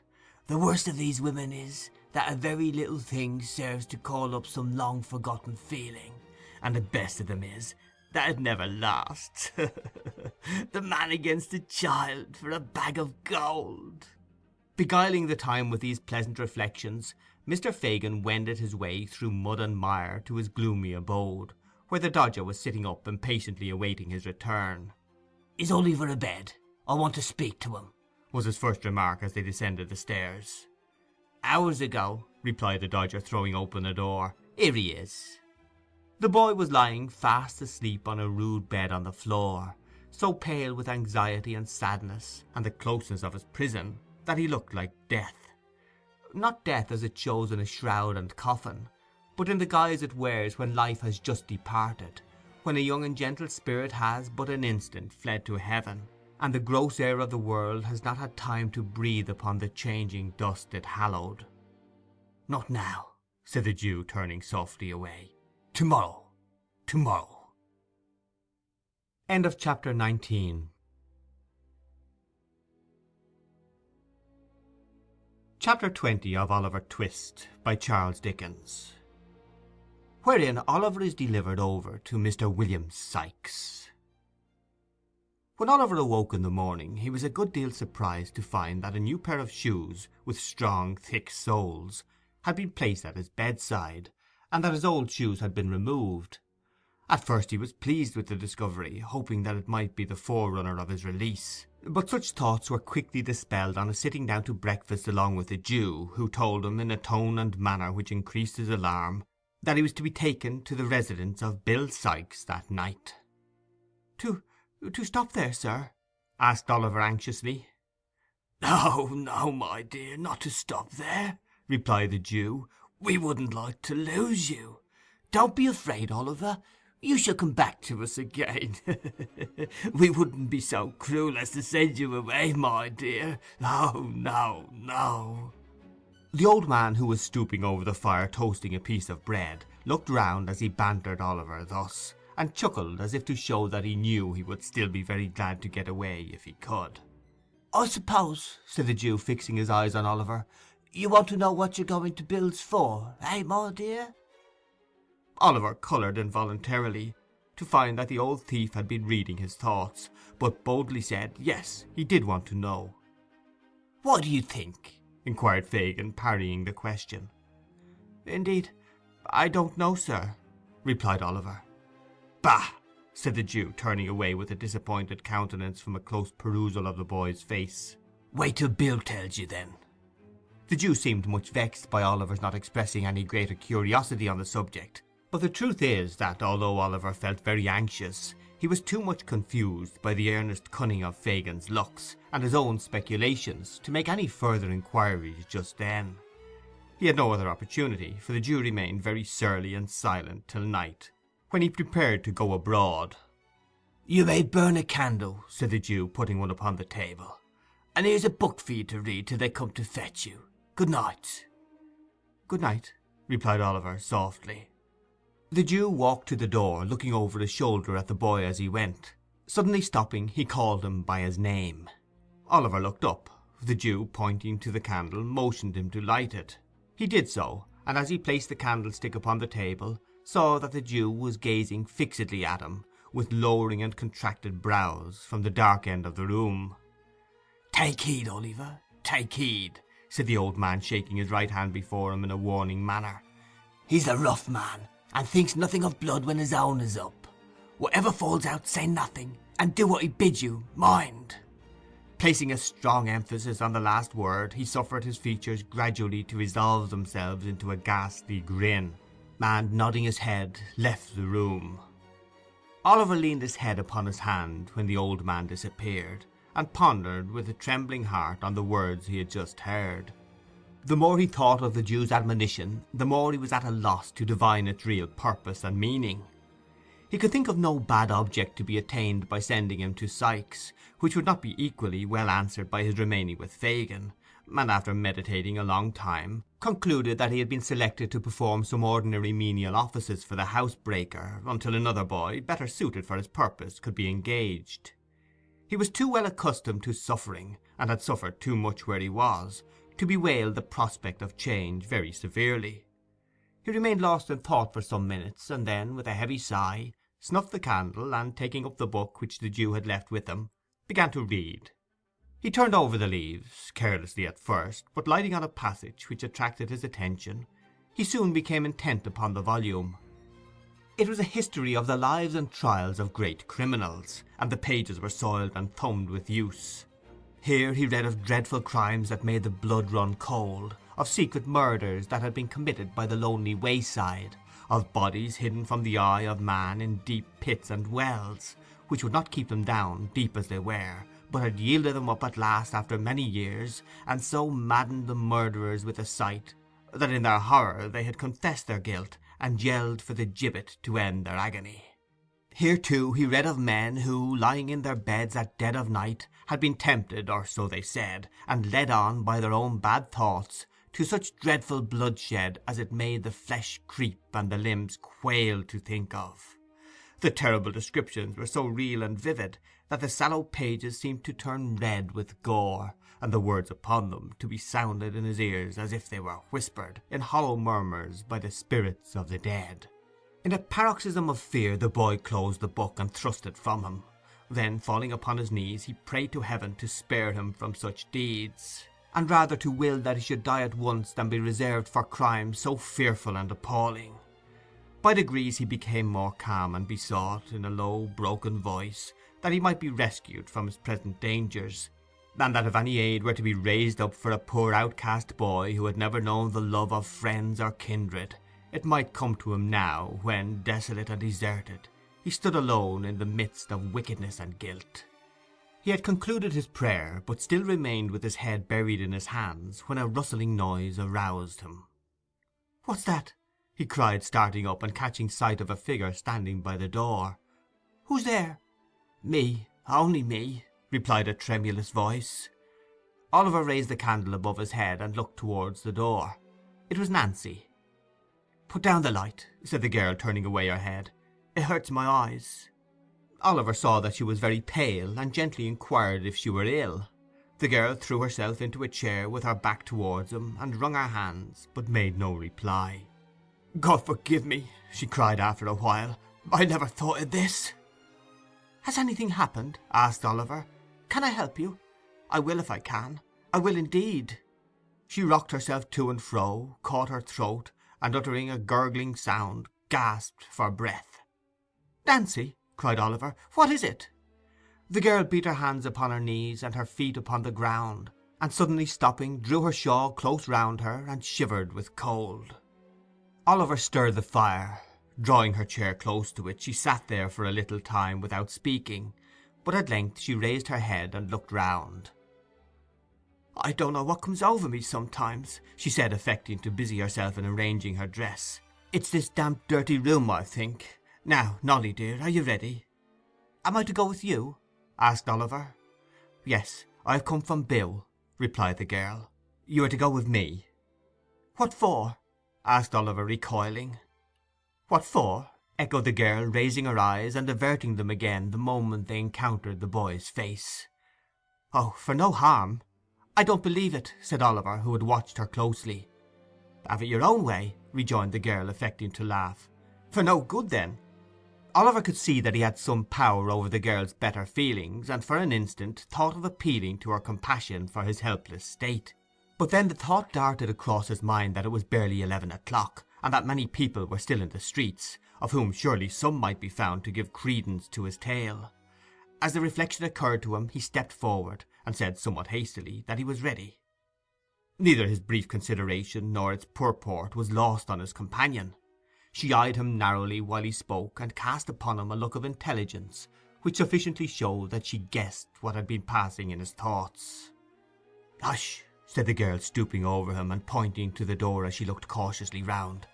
"The worst of these women is that a very little thing serves to call up some long-forgotten feeling, and the best of them is that it never lasts. The man against the child for a bag of gold." Beguiling the time with these pleasant reflections, Mr. Fagin wended his way through mud and mire to his gloomy abode, where the Dodger was sitting up impatiently awaiting his return. "Is Oliver abed? I want to speak to him," was his first remark as they descended the stairs. "Hours ago," replied the Dodger, throwing open a door. "Here he is." The boy was lying fast asleep on a rude bed on the floor, so pale with anxiety and sadness, and the closeness of his prison, that he looked like death. Not death as it shows in a shroud and coffin, but in the guise it wears when life has just departed, when a young and gentle spirit has but an instant fled to heaven, and the gross air of the world has not had time to breathe upon the changing dust it hallowed. "Not now," said the Jew, turning softly away. "Tomorrow. Tomorrow." End of chapter 19. Chapter 20 of Oliver Twist, by Charles Dickens. Wherein Oliver is delivered over to Mr. William Sikes. When Oliver awoke in the morning, he was a good deal surprised to find that a new pair of shoes, with strong, thick soles, had been placed at his bedside, and that his old shoes had been removed. At first he was pleased with the discovery, hoping that it might be the forerunner of his release. But such thoughts were quickly dispelled on his sitting down to breakfast along with the Jew, who told him, in a tone and manner which increased his alarm, that he was to be taken to the residence of Bill Sikes that night. To stop there, sir?" asked Oliver anxiously. "No, no, my dear, not to stop there," replied the Jew. "We wouldn't like to lose you. Don't be afraid, Oliver. You shall come back to us again. We wouldn't be so cruel as to send you away, my dear. Oh, no, no." The old man, who was stooping over the fire toasting a piece of bread, looked round as he bantered Oliver thus, and chuckled as if to show that he knew he would still be very glad to get away if he could. "I suppose," said the Jew, fixing his eyes on Oliver, "you want to know what you're going to Bill's for, eh, my dear?" Oliver coloured involuntarily, to find that the old thief had been reading his thoughts, but boldly said yes, he did want to know. "What do you think?" inquired Fagin, parrying the question. "Indeed, I don't know, sir," replied Oliver. "Bah!" said the Jew, turning away with a disappointed countenance from a close perusal of the boy's face. "Wait till Bill tells you, then." The Jew seemed much vexed by Oliver's not expressing any greater curiosity on the subject, but the truth is that, although Oliver felt very anxious, he was too much confused by the earnest cunning of Fagin's looks and his own speculations to make any further inquiries just then. He had no other opportunity, for the Jew remained very surly and silent till night, when he prepared to go abroad. "You may burn a candle," said the Jew, putting one upon the table, "and here's a book for you to read till they come to fetch you. Good night." "Good night," replied Oliver softly. The Jew walked to the door, looking over his shoulder at the boy as he went. Suddenly stopping, he called him by his name. Oliver looked up. The Jew, pointing to the candle, motioned him to light it. He did so, and as he placed the candlestick upon the table, saw that the Jew was gazing fixedly at him, with lowering and contracted brows, from the dark end of the room. "Take heed, Oliver, take heed," said the old man, shaking his right hand before him in a warning manner. "He's a rough man, and thinks nothing of blood when his own is up. Whatever falls out, say nothing, and do what he bids you, mind." Placing a strong emphasis on the last word, he suffered his features gradually to resolve themselves into a ghastly grin, and, nodding his head, left the room. Oliver leaned his head upon his hand when the old man disappeared, and pondered with a trembling heart on the words he had just heard. The more he thought of the Jew's admonition, the more he was at a loss to divine its real purpose and meaning. He could think of no bad object to be attained by sending him to Sikes, which would not be equally well answered by his remaining with Fagin, and after meditating a long time, concluded that he had been selected to perform some ordinary menial offices for the housebreaker, until another boy, better suited for his purpose, could be engaged. He was too well accustomed to suffering, and had suffered too much where he was, to bewail the prospect of change very severely. He remained lost in thought for some minutes, and then, with a heavy sigh, snuffed the candle, and taking up the book which the Jew had left with him, began to read. He turned over the leaves, carelessly at first, but lighting on a passage which attracted his attention, he soon became intent upon the volume. It was a history of the lives and trials of great criminals, and the pages were soiled and thumbed with use. Here he read of dreadful crimes that made the blood run cold, of secret murders that had been committed by the lonely wayside, of bodies hidden from the eye of man in deep pits and wells, which would not keep them down, deep as they were, but had yielded them up at last after many years, and so maddened the murderers with the sight, that in their horror they had confessed their guilt, and yelled for the gibbet to end their agony. Here, too, he read of men who, lying in their beds at dead of night, had been tempted, or so they said, and led on by their own bad thoughts, to such dreadful bloodshed as it made the flesh creep and the limbs quail to think of. The terrible descriptions were so real and vivid that the sallow pages seemed to turn red with gore, and the words upon them to be sounded in his ears as if they were whispered in hollow murmurs by the spirits of the dead. In a paroxysm of fear the boy closed the book and thrust it from him. Then, falling upon his knees, he prayed to heaven to spare him from such deeds, and rather to will that he should die at once than be reserved for crimes so fearful and appalling. By degrees he became more calm, and besought, in a low, broken voice, that he might be rescued from his present dangers, and that if any aid were to be raised up for a poor outcast boy who had never known the love of friends or kindred, it might come to him now when, desolate and deserted, he stood alone in the midst of wickedness and guilt. He had concluded his prayer, but still remained with his head buried in his hands, when a rustling noise aroused him. "What's that?" he cried, starting up and catching sight of a figure standing by the door. "Who's there?" "Me, only me," replied a tremulous voice. Oliver raised the candle above his head and looked towards the door. It was Nancy. "Put down the light," said the girl, turning away her head. "It hurts my eyes." Oliver saw that she was very pale, and gently inquired if she were ill. The girl threw herself into a chair with her back towards him, and wrung her hands, but made no reply. "God forgive me," she cried after a while. "I never thought of this." "Has anything happened?" asked Oliver. "Can I help you? I will if I can. I will indeed." She rocked herself to and fro, caught her throat, and uttering a gurgling sound, gasped for breath. "Nancy," cried Oliver, "what is it?" The girl beat her hands upon her knees and her feet upon the ground, and suddenly stopping, drew her shawl close round her, and shivered with cold. Oliver stirred the fire. Drawing her chair close to it, she sat there for a little time without speaking, but at length she raised her head and looked round. "I don't know what comes over me sometimes," she said, affecting to busy herself in arranging her dress. "It's this damp dirty room, I think. Now, Nolly dear, are you ready?" "Am I to go with you?" asked Oliver. "Yes, I have come from Bill," replied the girl. "You are to go with me." "What for?" asked Oliver, recoiling. "What for?" echoed the girl, raising her eyes and averting them again the moment they encountered the boy's face. "Oh, for no harm." "I don't believe it," said Oliver, who had watched her closely. "Have it your own way," rejoined the girl, affecting to laugh. "For no good, then." Oliver could see that he had some power over the girl's better feelings, and for an instant thought of appealing to her compassion for his helpless state. But then the thought darted across his mind that it was barely 11 o'clock, and that many people were still in the streets, of whom surely some might be found to give credence to his tale. As the reflection occurred to him, he stepped forward, and said somewhat hastily that he was ready. Neither his brief consideration nor its purport was lost on his companion. She eyed him narrowly while he spoke, and cast upon him a look of intelligence which sufficiently showed that she guessed what had been passing in his thoughts. "Hush!" said the girl, stooping over him and pointing to the door as she looked cautiously round.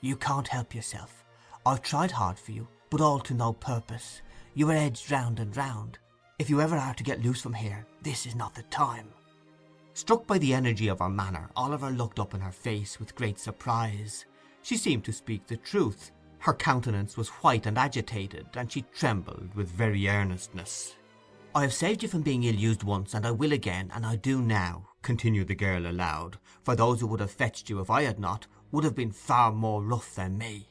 "You can't help yourself. I've tried hard for you, but all to no purpose. You are edged round and round. If you ever are to get loose from here, this is not the time." Struck by the energy of her manner, Oliver looked up in her face with great surprise. She seemed to speak the truth. Her countenance was white and agitated, and she trembled with very earnestness. "I have saved you from being ill-used once, and I will again, and I do now," continued the girl aloud, "for those who would have fetched you if I had not would have been far more rough than me.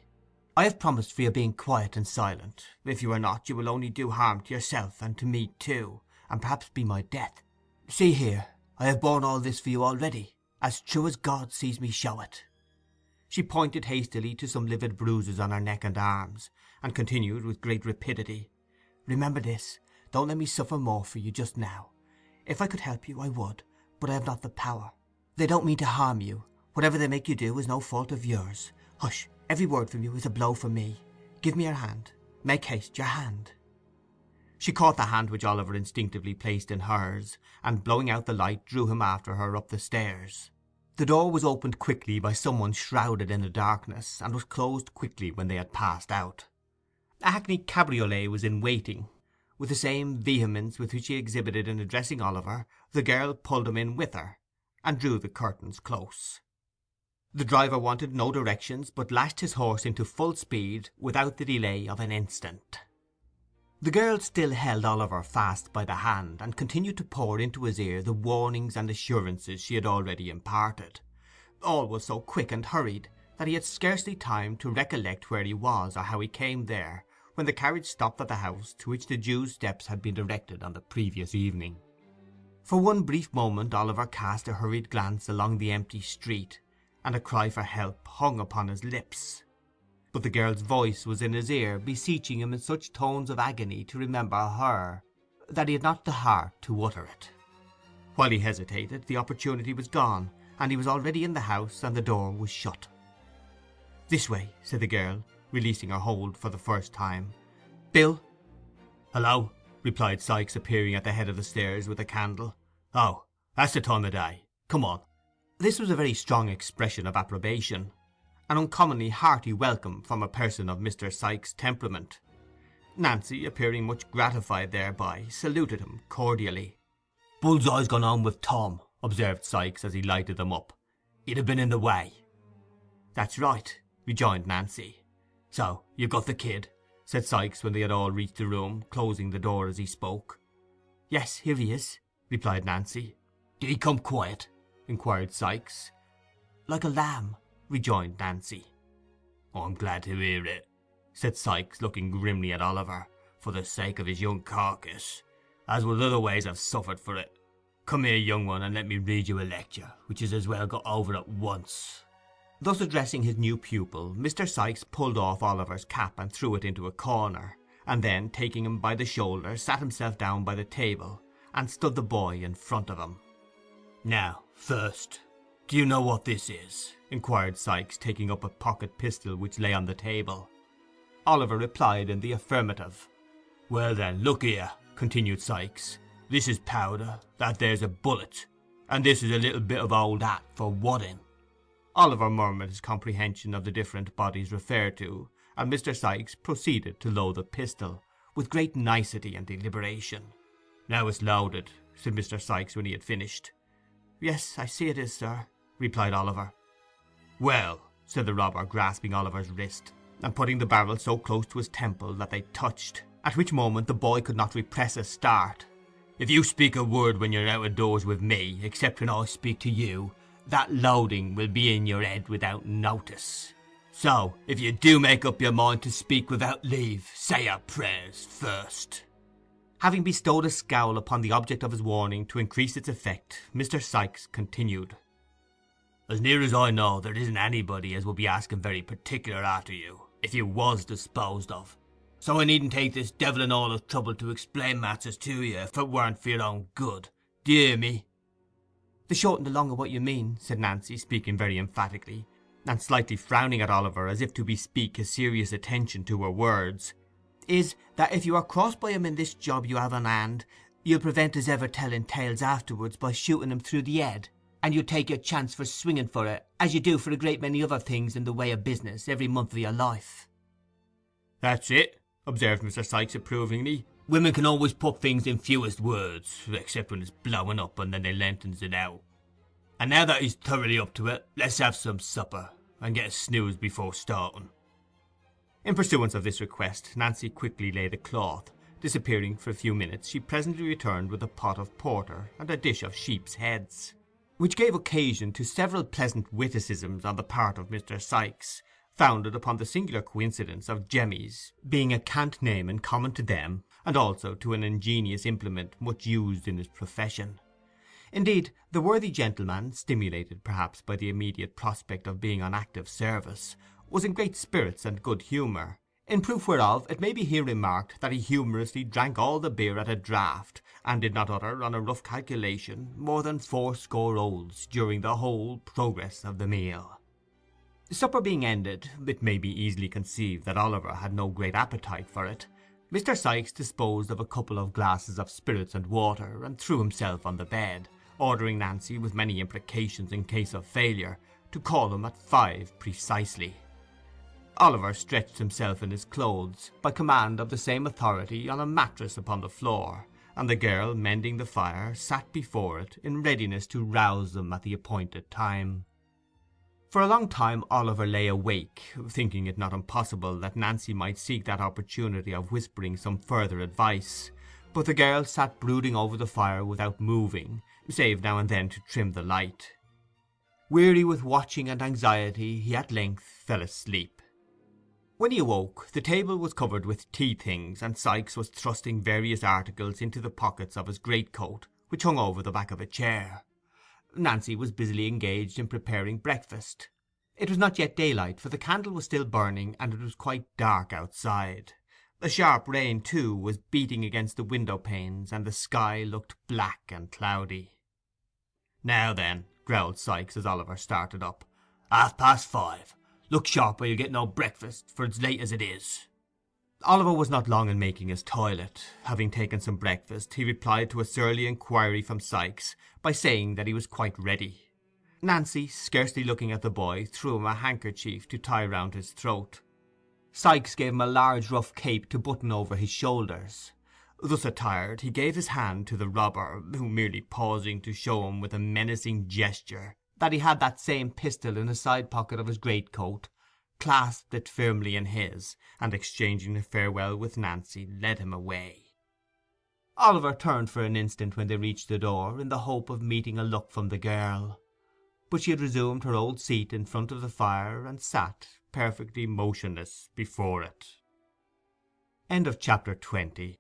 I have promised for your being quiet and silent. If you are not, you will only do harm to yourself and to me too, and perhaps be my death. See here, I have borne all this for you already, as true as God sees me show it." She pointed hastily to some livid bruises on her neck and arms, and continued with great rapidity. "Remember this, don't let me suffer more for you just now. If I could help you, I would, but I have not the power. They don't mean to harm you. Whatever they make you do is no fault of yours. Hush, every word from you is a blow for me. Give me your hand. Make haste, your hand." She caught the hand which Oliver instinctively placed in hers, and blowing out the light drew him after her up the stairs. The door was opened quickly by someone shrouded in the darkness, and was closed quickly when they had passed out. A hackney cabriolet was in waiting. With the same vehemence with which she exhibited in addressing Oliver, the girl pulled him in with her, and drew the curtains close. The driver wanted no directions, but lashed his horse into full speed without the delay of an instant. The girl still held Oliver fast by the hand, and continued to pour into his ear the warnings and assurances she had already imparted. All was so quick and hurried that he had scarcely time to recollect where he was or how he came there, when the carriage stopped at the house to which the Jew's steps had been directed on the previous evening. For one brief moment Oliver cast a hurried glance along the empty street, and a cry for help hung upon his lips. but the girl's voice was in his ear, beseeching him in such tones of agony to remember her, that he had not the heart to utter it. While he hesitated, the opportunity was gone, and he was already in the house, and the door was shut. "This way," said the girl, releasing her hold for the first time. "Bill." "Hello," replied Sikes, appearing at the head of the stairs with a candle. "Oh, that's the time of day. Come on." This was a very strong expression of approbation, an uncommonly hearty welcome from a person of Mr. Sikes' temperament. Nancy, appearing much gratified thereby, saluted him cordially. "Bullseye's gone on with Tom," observed Sikes as he lighted them up. "He'd have been in the way." "That's right," rejoined Nancy. "So you've got the kid?" said Sikes when they had all reached the room, closing the door as he spoke. "Yes, here he is," replied Nancy. "Did he come quiet?" inquired Sikes. "Like a lamb," rejoined Nancy. "I'm glad to hear it," said Sikes, looking grimly at Oliver, "for the sake of his young carcass, as would otherways have suffered for it. Come here, young one, and let me read you a lecture, which is as well got over at once." Thus addressing his new pupil, Mr. Sikes pulled off Oliver's cap and threw it into a corner, and then, taking him by the shoulder, sat himself down by the table, and stood the boy in front of him. "Now, first, do you know what this is?" inquired Sikes, taking up a pocket pistol which lay on the table. Oliver replied in the affirmative. "Well then, look here," continued Sikes. "This is powder, that there's a bullet, and this is a little bit of old hat for wadding." Oliver murmured his comprehension of the different bodies referred to, and Mr. Sikes proceeded to load the pistol, with great nicety and deliberation. "Now it's loaded," said Mr. Sikes when he had finished. "Yes, I see it is, sir," replied Oliver. "Well," said the robber, grasping Oliver's wrist, and putting the barrel so close to his temple that they touched, at which moment the boy could not repress a start, "if you speak a word when you're out of doors with me, except when I speak to you, that loading will be in your head without notice. So, if you do make up your mind to speak without leave, say your prayers first." Having bestowed a scowl upon the object of his warning to increase its effect, Mr. Sikes continued. "As near as I know, there isn't anybody as would be asking very particular after you, if you was disposed of. So I needn't take this devil and all of trouble to explain matters to you, if it weren't for your own good. Do you hear me?" "The short and the long of what you mean," said Nancy, speaking very emphatically, and slightly frowning at Oliver as if to bespeak his serious attention to her words, "is that if you are crossed by him in this job you have on hand, you'll prevent his ever telling tales afterwards by shooting him through the head, and you'll take your chance for swinging for it, as you do for a great many other things in the way of business, every month of your life." "That's it," observed Mr. Sikes approvingly. "Women can always put things in fewest words, except when it's blowing up, and then they lengthens it out. And now that he's thoroughly up to it, let's have some supper, and get a snooze before starting." In pursuance of this request, Nancy quickly laid the cloth. Disappearing for a few minutes, she presently returned with a pot of porter and a dish of sheep's heads, which gave occasion to several pleasant witticisms on the part of Mr. Sikes, founded upon the singular coincidence of Jemmy's being a cant name in common to them, and also to an ingenious implement much used in his profession. Indeed, the worthy gentleman, stimulated perhaps by the immediate prospect of being on active service, was in great spirits and good humour, in proof whereof it may be here remarked that he humorously drank all the beer at a draught, and did not utter, on a rough calculation, more than 80 oaths during the whole progress of the meal. Supper being ended, it may be easily conceived that Oliver had no great appetite for it. Mr. Sikes disposed of a couple of glasses of spirits and water, and threw himself on the bed, ordering Nancy, with many imprecations in case of failure, to call him at 5 precisely. Oliver stretched himself in his clothes, by command of the same authority, on a mattress upon the floor, and the girl, mending the fire, sat before it in readiness to rouse them at the appointed time. For a long time Oliver lay awake, thinking it not impossible that Nancy might seek that opportunity of whispering some further advice, but the girl sat brooding over the fire without moving, save now and then to trim the light. Weary with watching and anxiety, he at length fell asleep. When he awoke, the table was covered with tea things, and Sikes was thrusting various articles into the pockets of his greatcoat, which hung over the back of a chair. Nancy was busily engaged in preparing breakfast. It was not yet daylight, for the candle was still burning, and it was quite dark outside. A sharp rain, too, was beating against the window panes, and the sky looked black and cloudy. "Now then," growled Sikes, as Oliver started up, "5:30. Look sharp or you'll get no breakfast, for it's late as it is." Oliver was not long in making his toilet. Having taken some breakfast, he replied to a surly inquiry from Sikes by saying that he was quite ready. Nancy, scarcely looking at the boy, threw him a handkerchief to tie round his throat. Sikes gave him a large rough cape to button over his shoulders. Thus attired, he gave his hand to the robber, who, merely pausing to show him with a menacing gesture that he had that same pistol in the side pocket of his greatcoat, clasped it firmly in his, and exchanging a farewell with Nancy, led him away. Oliver turned for an instant when they reached the door, in the hope of meeting a look from the girl. But she had resumed her old seat in front of the fire, and sat perfectly motionless before it. End of chapter 20.